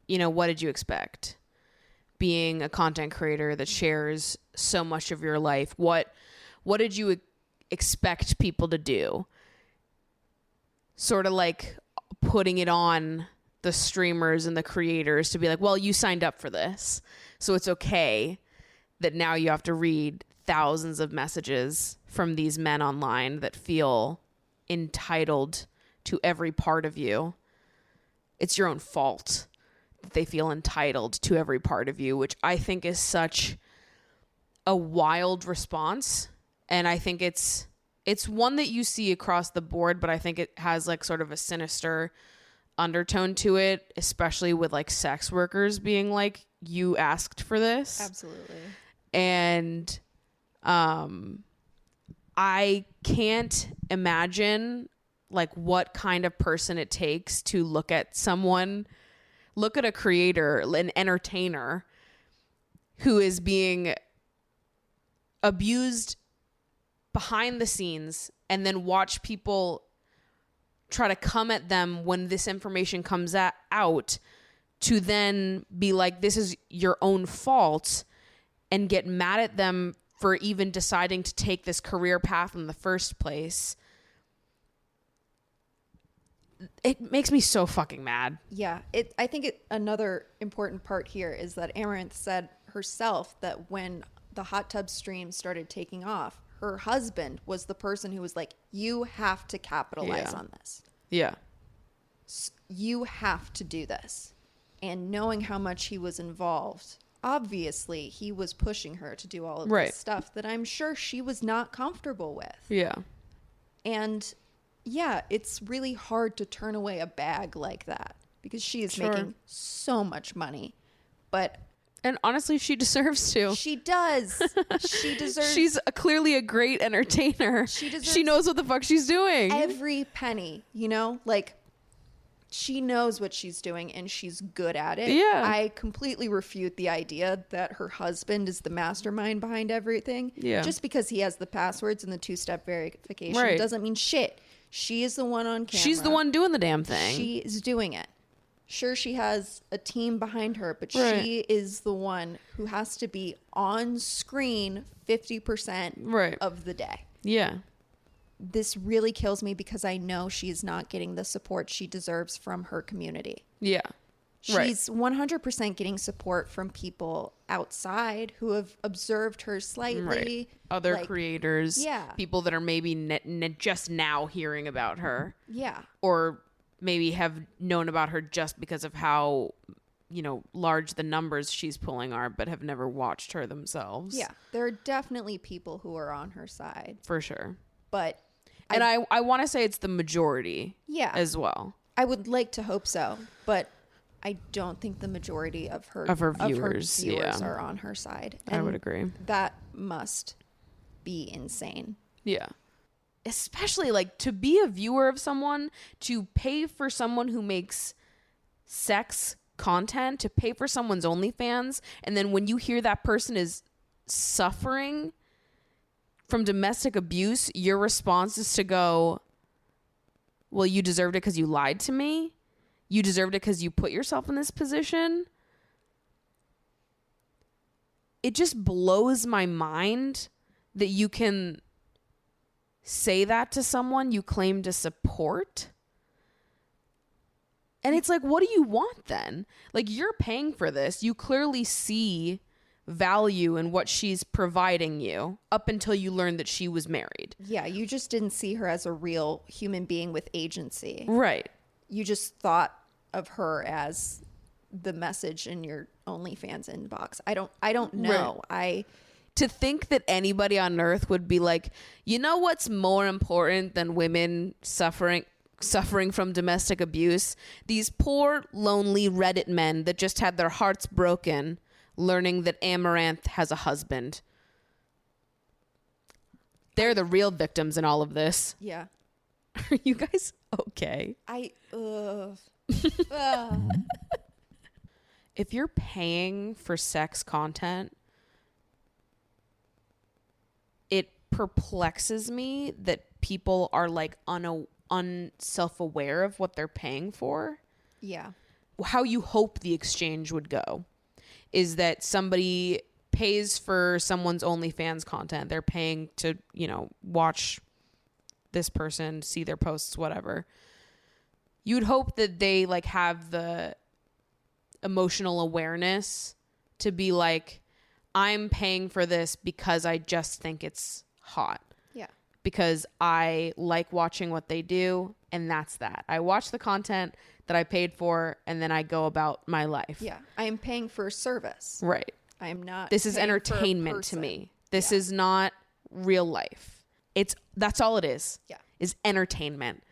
what did you expect? Being a content creator that shares so much of your life, what did you expect people to do? Sort of like putting it on the streamers and the creators to be like, well, you signed up for this, so it's okay that now you have to read thousands of messages from these men online that feel entitled to every part of you. It's your own fault that they feel entitled to every part of you, which I think is such a wild response. And I think it's one that you see across the board, but I think it has like sort of a sinister undertone to it, especially with like sex workers being like, you asked for this. Absolutely. And I can't imagine like what kind of person it takes to look at a creator, an entertainer who is being abused behind the scenes, and then watch people try to come at them when this information comes out, to then be like, this is your own fault, and get mad at them for even deciding to take this career path in the first place. It makes me so fucking mad. Yeah. I think another important part here is that Amouranth said herself that when the hot tub stream started taking off, her husband was the person who was like, you have to capitalize on this. Yeah. You have to do this. And knowing how much he was involved, obviously he was pushing her to do all of this stuff that I'm sure she was not comfortable with. Yeah. And yeah, it's really hard to turn away a bag like that because she is making so much money. And honestly, she deserves to. She does. She deserves. She's clearly a great entertainer. She knows what the fuck she's doing. Every penny, like she knows what she's doing and she's good at it. Yeah. I completely refute the idea that her husband is the mastermind behind everything. Yeah. Just because he has the passwords and the 2-step verification doesn't mean shit. She is the one on camera. She's the one doing the damn thing. She is doing it. Sure, she has a team behind her, but she is the one who has to be on screen 50% of the day. Yeah. This really kills me because I know she's not getting the support she deserves from her community. Yeah. She's 100% getting support from people outside who have observed her slightly. Right. Other creators. Yeah. People that are maybe just now hearing about her. Yeah. Or maybe have known about her just because of how, large the numbers she's pulling are, but have never watched her themselves. Yeah. There are definitely people who are on her side. For sure. But I want to say it's the majority as well. I would like to hope so, but I don't think the majority of her viewers are on her side. And I would agree. That must be insane. Yeah. Especially like to be a viewer of someone, to pay for someone who makes sex content, to pay for someone's OnlyFans, and then when you hear that person is suffering from domestic abuse, your response is to go, well, you deserved it because you lied to me. You deserved it because you put yourself in this position. It just blows my mind that you can say that to someone you claim to support. And it's like, what do you want then? Like, you're paying for this. You clearly see value in what she's providing you up until you learn that she was married. Yeah, you just didn't see her as a real human being with agency. Right. You just thought of her as the message in your OnlyFans inbox. I don't know. To think that anybody on earth would be like, you know what's more important than women suffering from domestic abuse? These poor, lonely Reddit men that just had their hearts broken learning that Amouranth has a husband. They're the real victims in all of this. Yeah. Are you if you're paying for sex content, it perplexes me that people are like unself-aware of what they're paying for. Yeah. How you hope the exchange would go is that somebody pays for someone's OnlyFans content. They're paying to, you know, watch this person, see their posts, whatever. You'd hope that they like have the emotional awareness to be like, I'm paying for this because I just think it's hot. Yeah. Because I like watching what they do, and that's that. I watch the content that I paid for, and then I go about my life. Yeah. I am paying for service. Right. I am not. This is paying for a entertainment to person. me. This Yeah. is not real life. That's all it is. Yeah. Is entertainment.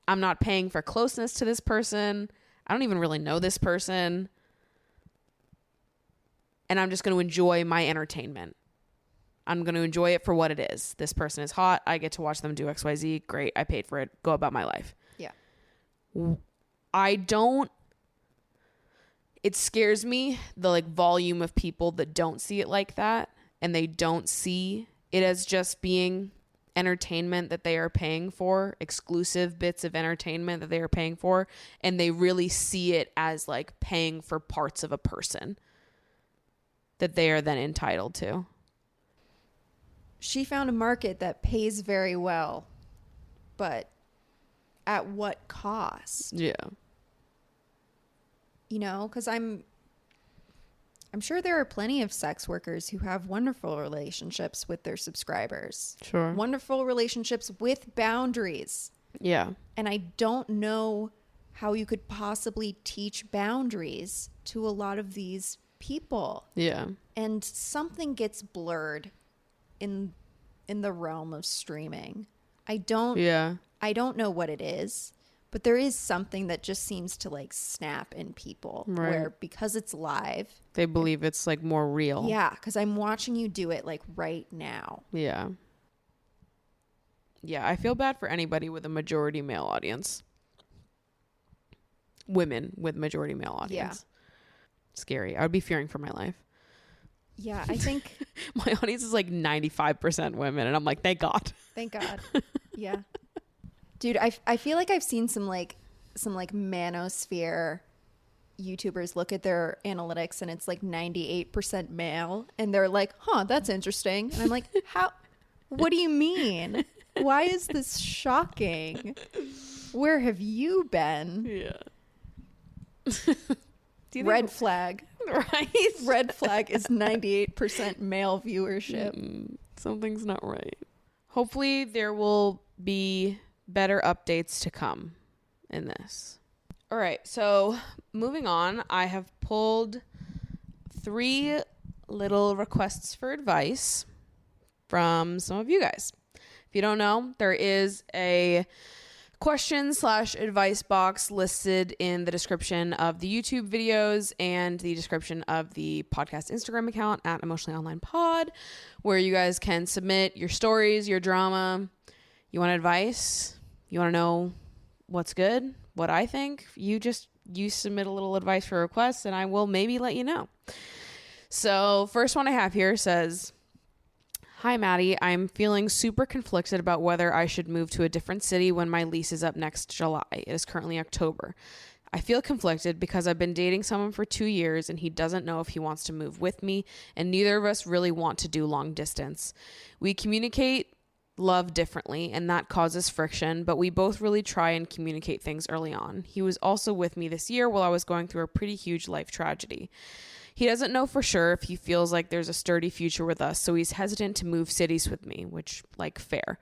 I'm not paying for closeness to this person. I don't even really know this person. And I'm just going to enjoy my entertainment. I'm going to enjoy it for what it is. This person is hot. I get to watch them do XYZ. Great. I paid for it. Go about my life. Yeah. It scares me, the like volume of people that don't see it like that, and they don't see it as just being entertainment that they are paying for, exclusive bits of entertainment that they are paying for, and they really see it as like paying for parts of a person that they are then entitled to. She found a market that pays very well, but at what cost? Yeah. You know, because I'm sure there are plenty of sex workers who have wonderful relationships with their subscribers. Sure. Wonderful relationships with boundaries. Yeah. And I don't know how you could possibly teach boundaries to a lot of these people. Yeah. And something gets blurred in the realm of streaming. I don't know what it is, but there is something that just seems to like snap in people where because it's live, they believe it's like more real. Yeah, because I'm watching you do it like right now. Yeah. Yeah, I feel bad for anybody with a majority male audience. Women with majority male audience. Yeah. Scary. I would be fearing for my life. Yeah, I think my audience is like 95% women, and I'm like, thank God. Thank God. Yeah. Dude, I feel like I've seen some manosphere YouTubers look at their analytics and it's like 98% male, and they're like, huh, that's interesting. And I'm like, what do you mean? Why is this shocking? Where have you been? Yeah. Red flag. Right? Red flag is 98% male viewership. Something's not right. Hopefully there will be better updates to come in this. All right, so moving on, I have pulled 3 little requests for advice from some of you guys. If you don't know, there is a question/advice box listed in the description of the YouTube videos and the description of the podcast Instagram account at Emotionally Online Pod, where you guys can submit your stories, your drama. You want advice? You want to know what's good? What I think? You submit a little advice for requests, and I will maybe let you know. So first one I have here says, hi, Maddie. I'm feeling super conflicted about whether I should move to a different city when my lease is up next July. It is currently October. I feel conflicted because I've been dating someone for 2 years and he doesn't know if he wants to move with me, and neither of us really want to do long distance. We communicate love differently, and that causes friction, but we both really try and communicate things early on. He was also with me this year while I was going through a pretty huge life tragedy. He doesn't know for sure if he feels like there's a sturdy future with us, so he's hesitant to move cities with me, which, like, fair.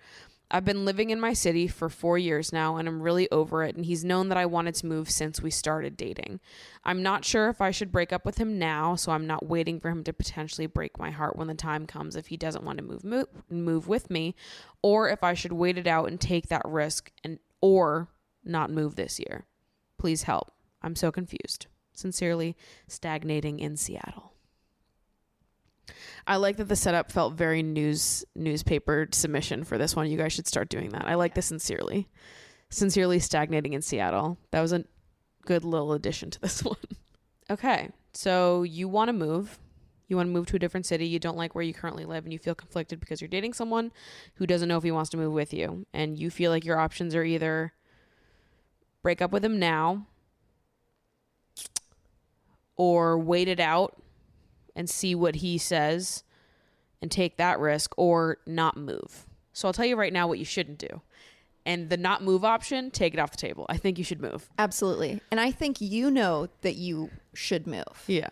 I've been living in my city for 4 years now, and I'm really over it, and he's known that I wanted to move since we started dating. I'm not sure if I should break up with him now, so I'm not waiting for him to potentially break my heart when the time comes if he doesn't want to move with me, or if I should wait it out and take that risk or not move this year. Please help. I'm so confused. Sincerely, Stagnating in Seattle. I like that the setup felt very newspaper submission for this one. You guys should start doing that. I like the sincerely. Sincerely Stagnating in Seattle. That was a good little addition to this one. Okay. So you want to move. You want to move to a different city. You don't like where you currently live and you feel conflicted because you're dating someone who doesn't know if he wants to move with you. And you feel like your options are either break up with him now or wait it out and see what he says and take that risk, or not move. So I'll tell you right now what you shouldn't do. And the not move option, take it off the table. I think you should move. Absolutely. And I think you know that you should move. Yeah.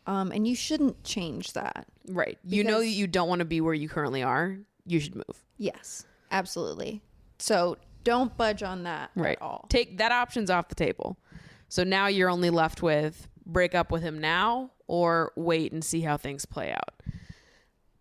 And you shouldn't change that. Right. You know that you don't want to be where you currently are. You should move. Yes, absolutely. So don't budge on that Right. at all. Take that option's off the table. So now you're only left with break up with him now or wait and see how things play out.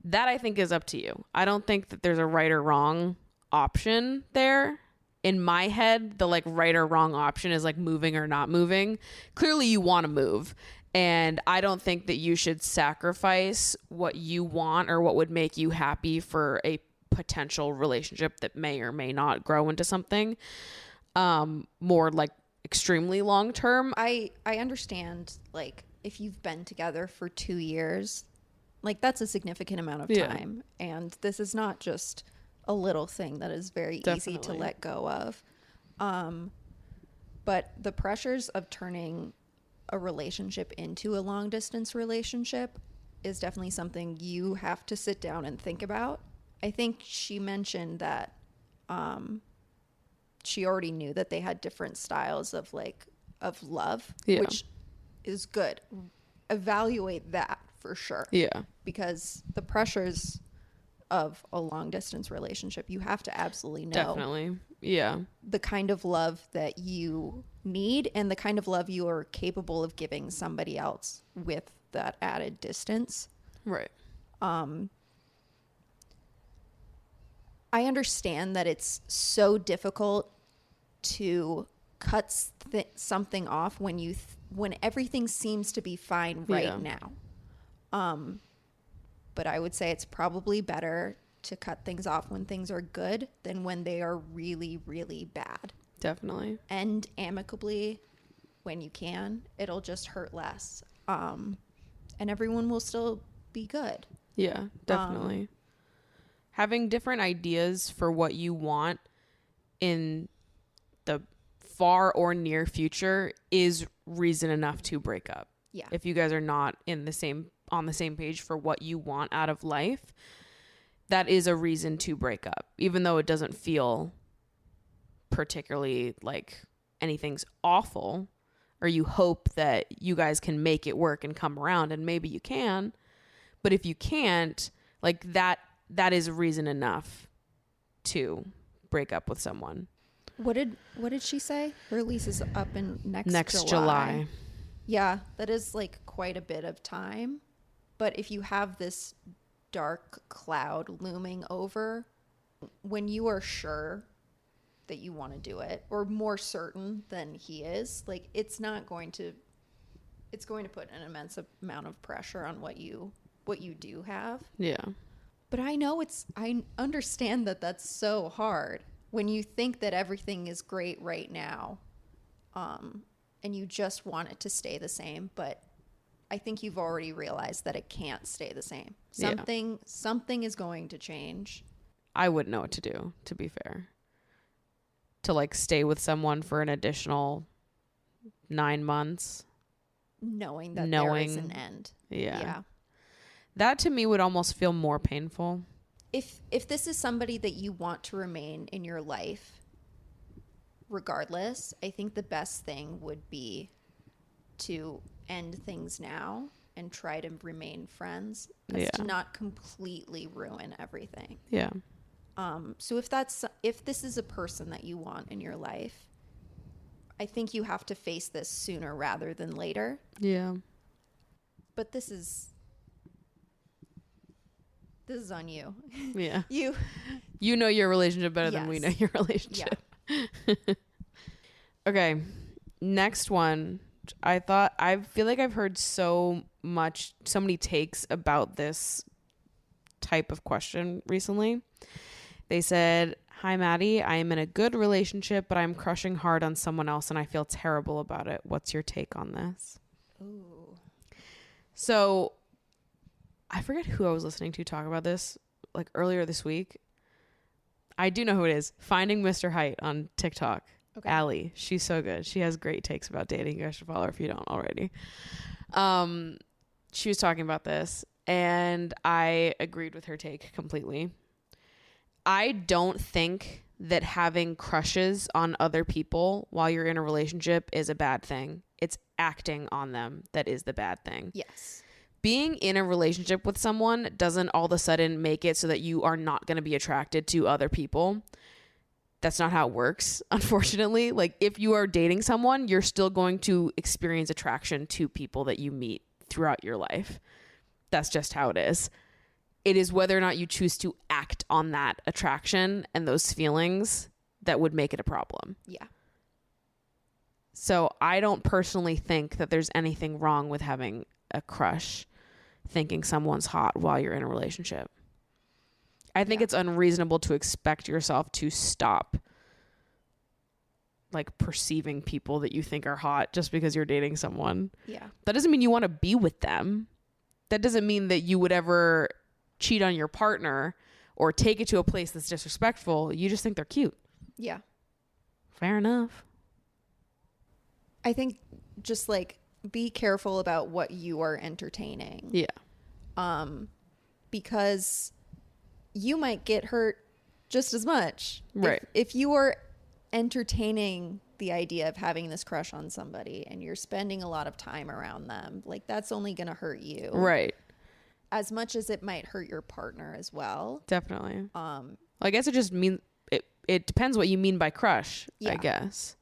That I think is up to you. I don't think that there's a right or wrong option there. In my head, the like right or wrong option is like moving or not moving. Clearly you want to move. And I don't think that you should sacrifice what you want or what would make you happy for a potential relationship that may or may not grow into something more like extremely long term. I understand, like, if you've been together for 2 years, like, that's a significant amount of time. And this is not just a little thing that is very easy to let go of. But the pressures of turning a relationship into a long distance relationship is definitely something you have to sit down and think about. I think she mentioned that she already knew that they had different styles of love, which is good. Evaluate that for sure. Yeah. Because the pressures of a long distance relationship, you have to absolutely know. Definitely. Yeah. The kind of love that you need and the kind of love you are capable of giving somebody else with that added distance. Right. I understand that it's so difficult to cut something off when when everything seems to be fine now. But I would say it's probably better to cut things off when things are good than when they are really, really bad. Definitely. End amicably when you can. It'll just hurt less. And everyone will still be good. Yeah, definitely. Having different ideas for what you want in the far or near future is reason enough to break up. Yeah. If you guys are not on the same page for what you want out of life, that is a reason to break up, even though it doesn't feel particularly like anything's awful, or you hope that you guys can make it work and come around, and maybe you can. But if you can't, like that is reason enough to break up with someone. What did she say? Her lease is up in next July. Yeah, that is like quite a bit of time. But if you have this dark cloud looming over, when you are sure that you want to do it, or more certain than he is, like it's going to put an immense amount of pressure on what you do have. Yeah. But I understand that that's so hard when you think that everything is great right now, and you just want it to stay the same. But I think you've already realized that it can't stay the same. Something is going to change. I wouldn't know what to do, to be fair. To like stay with someone for an additional 9 months. Knowing that there is an end. Yeah. That to me would almost feel more painful. If this is somebody that you want to remain in your life, regardless, I think the best thing would be to end things now and try to remain friends, as to not completely ruin everything. Yeah. So if this is a person that you want in your life, I think you have to face this sooner rather than later. Yeah. But this is on you. Yeah. You know your relationship better than we know your relationship. Yeah. Okay. Next one. I feel like I've heard so many takes about this type of question recently. They said, "Hi, Maddie. I am in a good relationship, but I'm crushing hard on someone else and I feel terrible about it. What's your take on this?" Ooh. So I forget who I was listening to talk about this like earlier this week. I do know who it is. Finding Mr. Height on TikTok. Okay. Allie. She's so good. She has great takes about dating. You guys should follow her if you don't already. She was talking about this and I agreed with her take completely. I don't think that having crushes on other people while you're in a relationship is a bad thing. It's acting on them that is the bad thing. Yes. Being in a relationship with someone doesn't all of a sudden make it so that you are not going to be attracted to other people. That's not how it works, unfortunately. Like, if you are dating someone, you're still going to experience attraction to people that you meet throughout your life. That's just how it is. It is whether or not you choose to act on that attraction and those feelings that would make it a problem. Yeah. So I don't personally think that there's anything wrong with having a crush, thinking someone's hot while you're in a relationship. I think it's unreasonable to expect yourself to stop like perceiving people that you think are hot just because you're dating someone. Yeah. That doesn't mean you want to be with them. That doesn't mean that you would ever cheat on your partner or take it to a place that's disrespectful. You just think they're cute. Yeah. Fair enough. I think just like be careful about what you are entertaining. Yeah. Because you might get hurt just as much. Right. If you are entertaining the idea of having this crush on somebody and you're spending a lot of time around them, like that's only going to hurt you. Right. As much as it might hurt your partner as well. Definitely. I guess it just means it depends what you mean by crush, Yeah. I guess.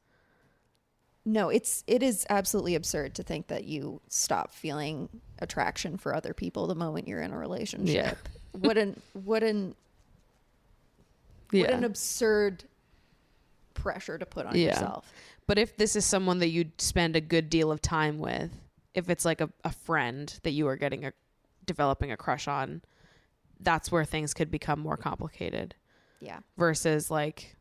No, it is absolutely absurd to think that you stop feeling attraction for other people the moment you're in a relationship. Yeah. What an absurd pressure to put on yourself. But if this is someone that you'd spend a good deal of time with, if it's like a friend that you are developing a crush on, that's where things could become more complicated. Yeah. Versus like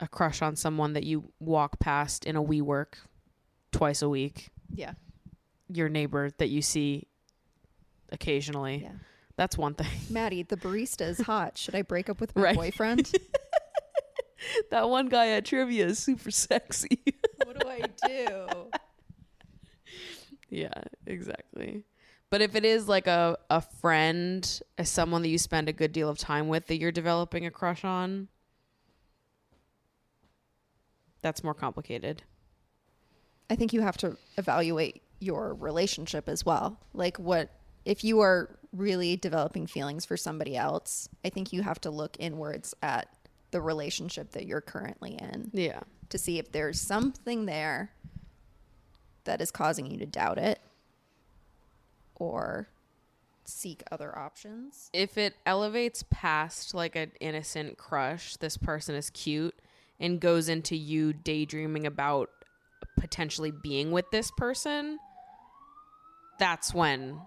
a crush on someone that you walk past in a WeWork twice a week. Yeah. Your neighbor that you see occasionally. Yeah. That's one thing. Maddie, the barista is hot. Should I break up with my Right. boyfriend? That one guy at trivia is super sexy. What do I do? Yeah, exactly. But if it is like a friend, as someone that you spend a good deal of time with that you're developing a crush on, that's more complicated. I think you have to evaluate your relationship as well. Like if you are really developing feelings for somebody else, I think you have to look inwards at the relationship that you're currently in. Yeah. To see if there's something there that is causing you to doubt it or seek other options. If it elevates past like an innocent crush, this person is cute, and goes into you daydreaming about potentially being with this person, that's when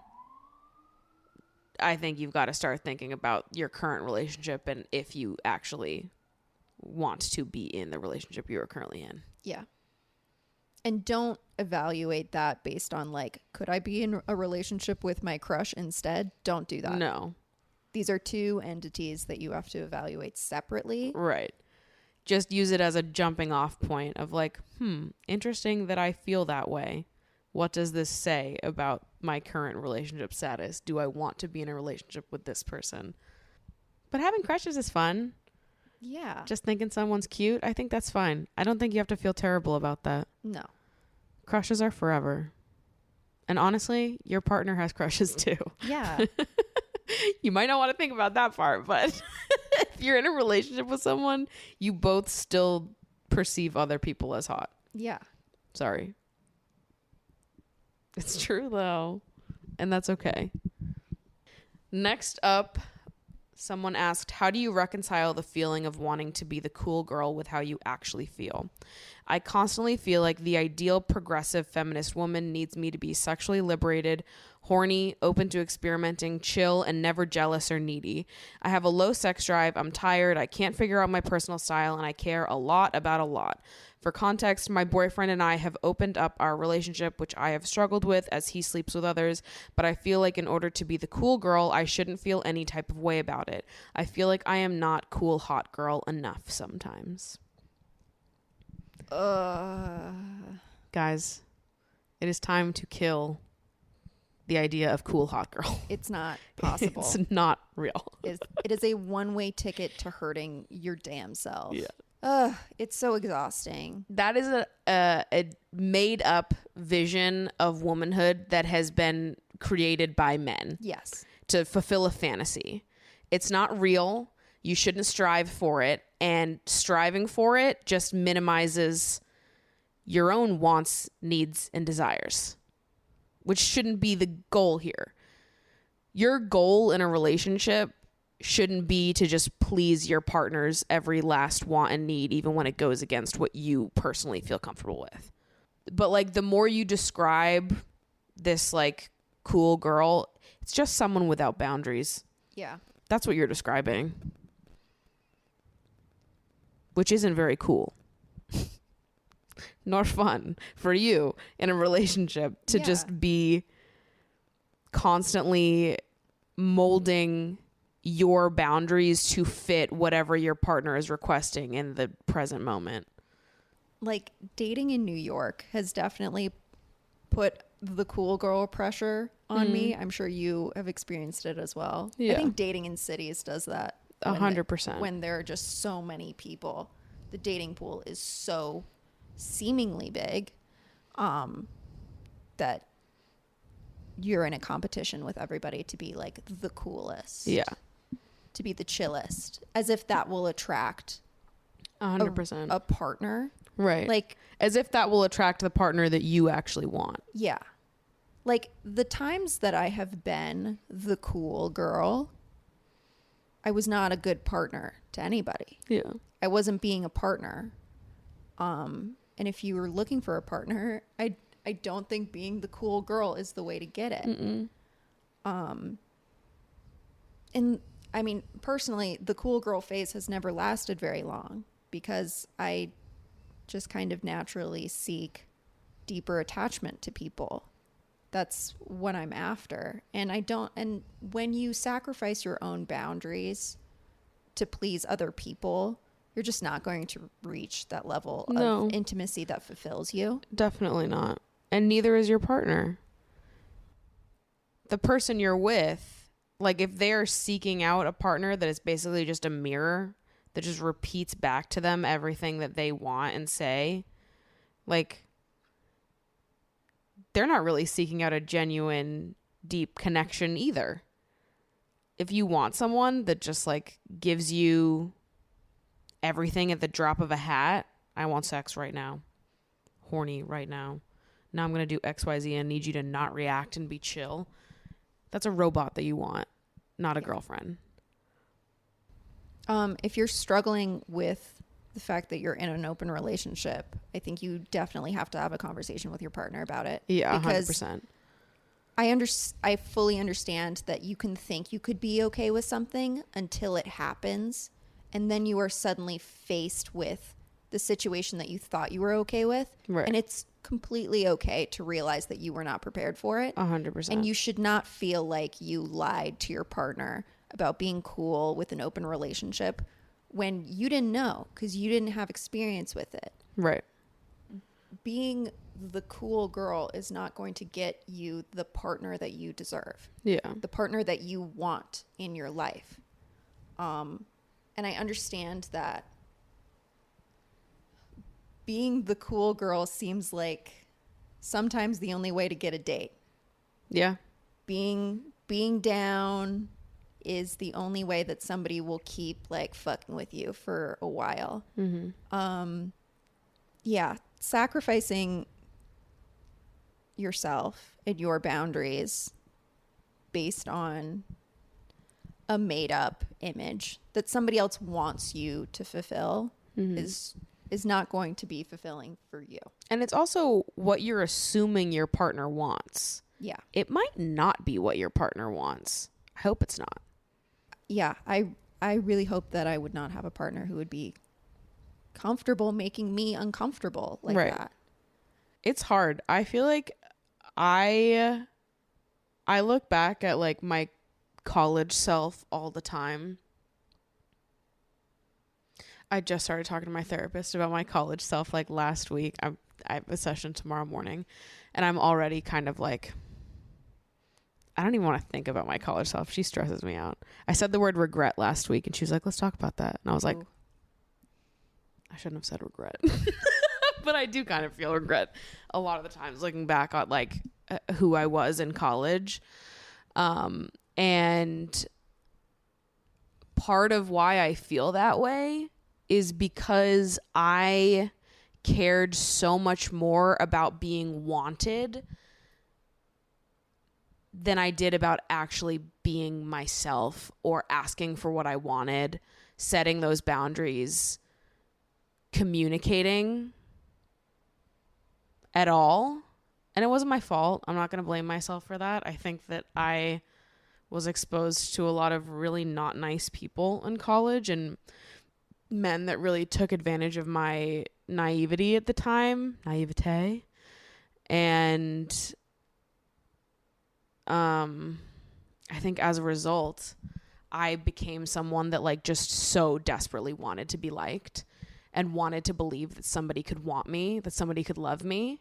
I think you've got to start thinking about your current relationship and if you actually want to be in the relationship you are currently in. Yeah. And don't evaluate that based on like, could I be in a relationship with my crush instead? Don't do that. No. These are two entities that you have to evaluate separately. Right. Just use it as a jumping off point of like, interesting that I feel that way. What does this say about my current relationship status? Do I want to be in a relationship with this person? But having crushes is fun. Yeah. Just thinking someone's cute, I think that's fine. I don't think you have to feel terrible about that. No. Crushes are forever. And honestly, your partner has crushes too. Yeah. You might not want to think about that part, but if you're in a relationship with someone, you both still perceive other people as hot. Yeah. Sorry. It's true though. And that's okay. Next up, someone asked, how do you reconcile the feeling of wanting to be the cool girl with how you actually feel? I constantly feel like the ideal progressive feminist woman needs me to be sexually liberated, horny, open to experimenting, chill, and never jealous or needy. I have a low sex drive. I'm tired. I can't figure out my personal style, and I care a lot about a lot. For context, my boyfriend and I have opened up our relationship, which I have struggled with as he sleeps with others, but I feel like in order to be the cool girl, I shouldn't feel any type of way about it. I feel like I am not cool hot girl enough sometimes. Guys, it is time to kill the idea of cool hot girl. It's not possible. It's not real. It is a one-way ticket to hurting your damn self. Yeah. It's so exhausting. That is a made up vision of womanhood that has been created by men. Yes. To fulfill a fantasy. It's not real. You shouldn't strive for it. And striving for it just minimizes your own wants, needs, and desires, which shouldn't be the goal here. Your goal in a relationship shouldn't be to just please your partner's every last want and need, even when it goes against what you personally feel comfortable with. But like the more you describe this like cool girl, it's just someone without boundaries. Yeah. That's what you're describing. Which isn't very cool. Nor fun for you in a relationship to just be constantly molding your boundaries to fit whatever your partner is requesting in the present moment. Like dating in New York has definitely put the cool girl pressure on me. I'm sure you have experienced it as well. Yeah. I think dating in cities does that. 100%. When there are just so many people, the dating pool is so seemingly big that you're in a competition with everybody to be like the coolest. Yeah. To be the chillest, as if that will attract 100%. a partner. Right. Like, as if that will attract the partner that you actually want. yeah. Like the times that I have been the cool girl, I was not a good partner to anybody. Yeah. I wasn't being a partner. And if you were looking for a partner, I don't think being the cool girl is the way to get it. And I mean, personally, the cool girl phase has never lasted very long because I just kind of naturally seek deeper attachment to people. That's what I'm after. And when you sacrifice your own boundaries to please other people, you're just not going to reach that level of intimacy that fulfills you. Definitely not. And neither is your partner. The person you're with, like if they're seeking out a partner that is basically just a mirror that just repeats back to them everything that they want and say, like they're not really seeking out a genuine, deep connection either. If you want someone that just like gives you everything at the drop of a hat, I want sex right now. Horny right now. Now I'm going to do XYZ and need you to not react and be chill. That's a robot that you want, not a girlfriend. If you're struggling with the fact that you're in an open relationship, I think you definitely have to have a conversation with your partner about it. Yeah, because 100%. I fully understand that you can think you could be okay with something until it happens, and then you are suddenly faced with the situation that you thought you were okay with. Right. And it's completely okay to realize that you were not prepared for it. 100%. And you should not feel like you lied to your partner about being cool with an open relationship when you didn't know because you didn't have experience with it. Right. Being the cool girl is not going to get you the partner that you deserve. Yeah. The partner that you want in your life. And I understand that being the cool girl seems like sometimes the only way to get a date. Yeah. Being down is the only way that somebody will keep like fucking with you for a while. Mm-hmm. Yeah, sacrificing yourself and your boundaries based on a made up image that somebody else wants you to fulfill is is not going to be fulfilling for you. And it's also what you're assuming your partner wants. Yeah. It might not be what your partner wants. I hope it's not. Yeah. I really hope that I would not have a partner who would be comfortable making me uncomfortable like that. It's hard. I feel like I look back at like my college self all the time. I just started talking to my therapist about my college self like last week. I have a session tomorrow morning, and I'm already kind of like, I don't even want to think about my college self. She stresses me out. I said the word regret last week, and she was like, let's talk about that. And I was like, I shouldn't have said regret. But I do kind of feel regret a lot of the times looking back at like who I was in college. And part of why I feel that way is because I cared so much more about being wanted than I did about actually being myself or asking for what I wanted, setting those boundaries, communicating at all. And it wasn't my fault. I'm not going to blame myself for that. I think that I was exposed to a lot of really not nice people in college and men that really took advantage of my naivety at the time. Naivete. And I think as a result, I became someone that like just so desperately wanted to be liked and wanted to believe that somebody could want me, that somebody could love me,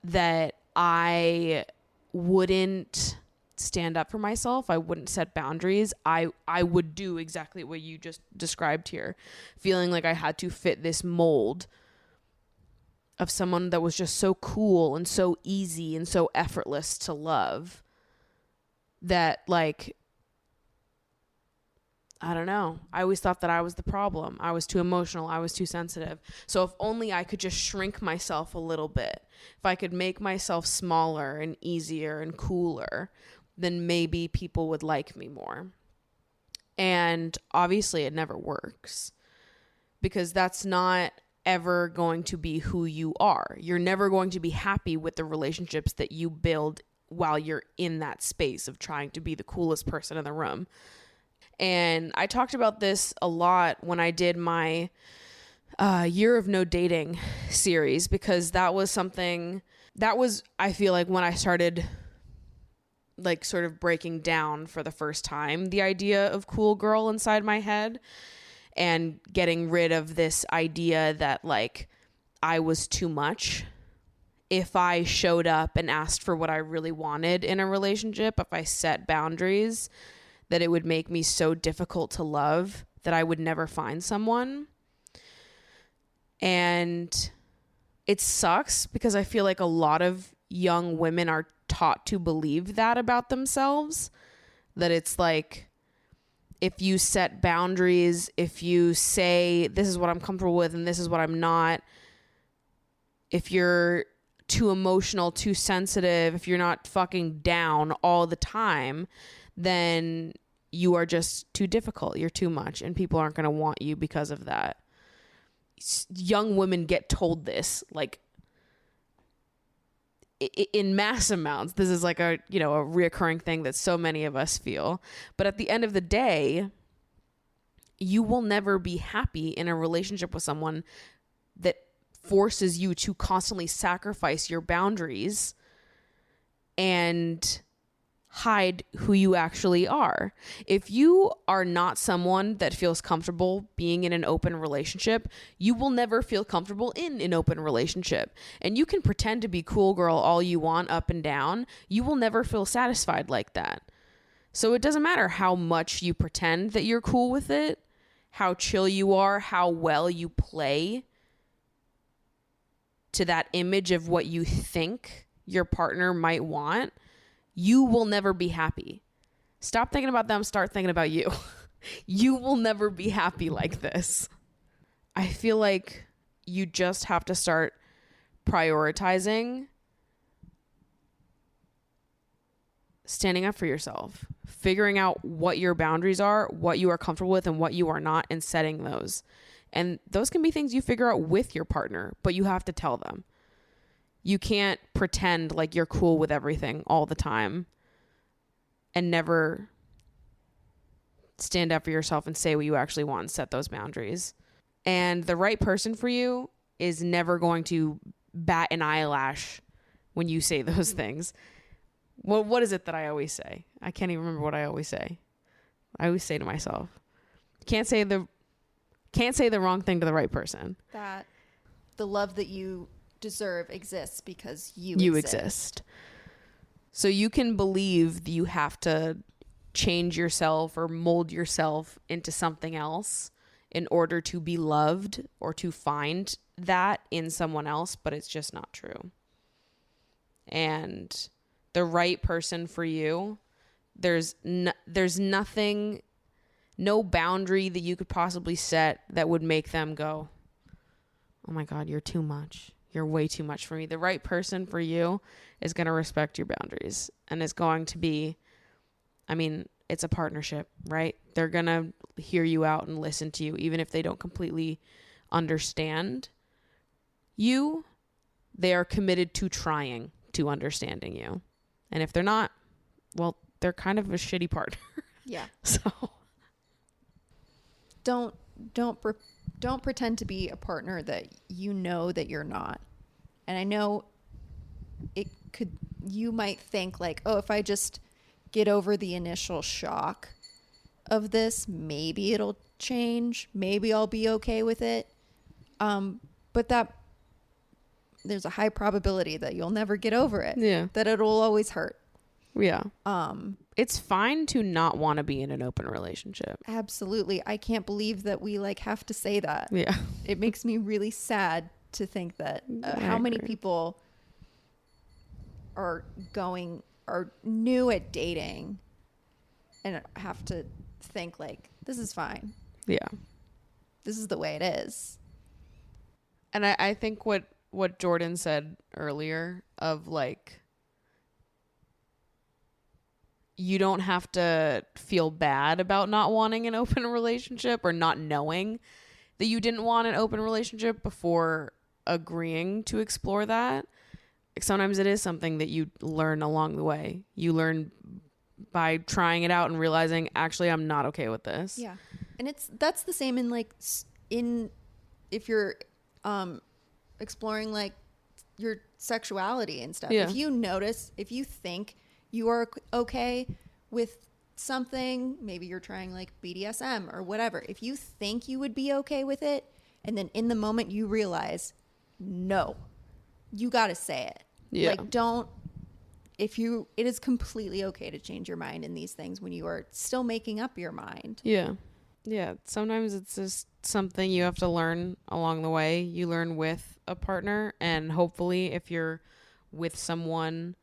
that I wouldn't stand up for myself. I wouldn't set boundaries. I would do exactly what you just described here, feeling like I had to fit this mold of someone that was just so cool and so easy and so effortless to love that, like, I don't know. I always thought that I was the problem. I was too emotional. I was too sensitive. So if only I could just shrink myself a little bit, if I could make myself smaller and easier and cooler, then maybe people would like me more. And obviously it never works because that's not ever going to be who you are. You're never going to be happy with the relationships that you build while you're in that space of trying to be the coolest person in the room. And I talked about this a lot when I did my Year of No Dating series, because that was something that was, I feel like, when I started like sort of breaking down for the first time the idea of cool girl inside my head and getting rid of this idea that like I was too much. If I showed up and asked for what I really wanted in a relationship, if I set boundaries, that it would make me so difficult to love that I would never find someone. And it sucks because I feel like a lot of young women are taught to believe that about themselves, that it's like, if you set boundaries, if you say this is what I'm comfortable with and this is what I'm not, if you're too emotional, too sensitive, if you're not fucking down all the time, then you are just too difficult. You're too much, and people aren't going to want you because of that. Young women get told this like in mass amounts. This is like a reoccurring thing that so many of us feel. But at the end of the day, you will never be happy in a relationship with someone that forces you to constantly sacrifice your boundaries and hide who you actually are. If you are not someone that feels comfortable being in an open relationship, you will never feel comfortable in an open relationship. And you can pretend to be cool girl all you want up and down. You will never feel satisfied like that. So it doesn't matter how much you pretend that you're cool with it, how chill you are, how well you play to that image of what you think your partner might want. You will never be happy. Stop thinking about them. Start thinking about you. You will never be happy like this. I feel like you just have to start prioritizing standing up for yourself, figuring out what your boundaries are, what you are comfortable with, and what you are not, and setting those. And those can be things you figure out with your partner, but you have to tell them. You can't pretend like you're cool with everything all the time and never stand up for yourself and say what you actually want and set those boundaries. And the right person for you is never going to bat an eyelash when you say those things. Well, what is it that I always say? I can't even remember what I always say. I always say to myself, can't say the wrong thing to the right person. That the love that you deserve exists because you exist. So you can believe that you have to change yourself or mold yourself into something else in order to be loved or to find that in someone else, but it's just not true. And the right person for you, there's nothing, no boundary that you could possibly set that would make them go, oh my God, you're too much. You're way too much for me. The right person for you is going to respect your boundaries and is going to be, I mean, it's a partnership, right? They're going to hear you out and listen to you, even if they don't completely understand you. They are committed to trying to understanding you. And if they're not, well, they're kind of a shitty partner. Yeah. So don't pretend to be a partner that you know that you're not. And I know you might think like, oh, if I just get over the initial shock of this, maybe it'll change. Maybe I'll be okay with it. But there's a high probability that you'll never get over it. Yeah. That it'll always hurt. Yeah. It's fine to not want to be in an open relationship. Absolutely. I can't believe that we like have to say that. Yeah. It makes me really sad to think that how many people are new at dating and have to think like, this is fine. Yeah. This is the way it is. And I think what Jordan said earlier of like, you don't have to feel bad about not wanting an open relationship or not knowing that you didn't want an open relationship before agreeing to explore that. Sometimes it is something that you learn along the way. You learn by trying it out and realizing, actually, I'm not okay with this. Yeah. And that's the same in like, if you're exploring like your sexuality and stuff. Yeah. If you think you are okay with something, maybe you're trying like BDSM or whatever. If you think you would be okay with it, and then in the moment you realize, no, you got to say it. Yeah. Like it is completely okay to change your mind in these things when you are still making up your mind. Yeah. Yeah. Sometimes it's just something you have to learn along the way. You learn with a partner, and hopefully if you're with someone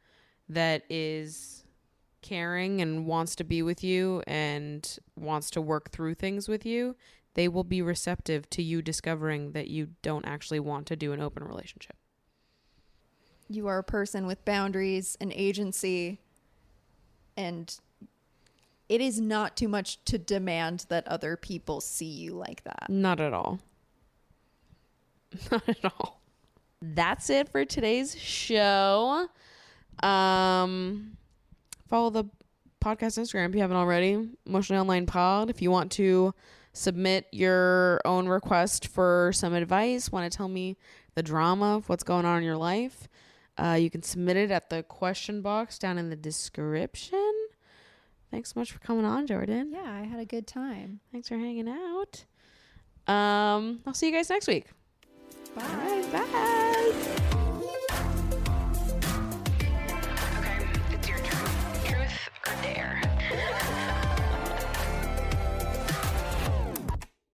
that is caring and wants to be with you and wants to work through things with you, they will be receptive to you discovering that you don't actually want to do an open relationship. You are a person with boundaries and agency, and it is not too much to demand that other people see you like that. Not at all. Not at all. That's it for today's show. Follow the podcast Instagram if you haven't already, Emotionally Online Pod. If you want to submit your own request for some advice, want to tell me the drama of what's going on in your life, you can submit it at the question box down in the description. Thanks so much for coming on, Jordan. Yeah, I had a good time. Thanks for hanging out. I'll see you guys next week. Bye. All right, bye.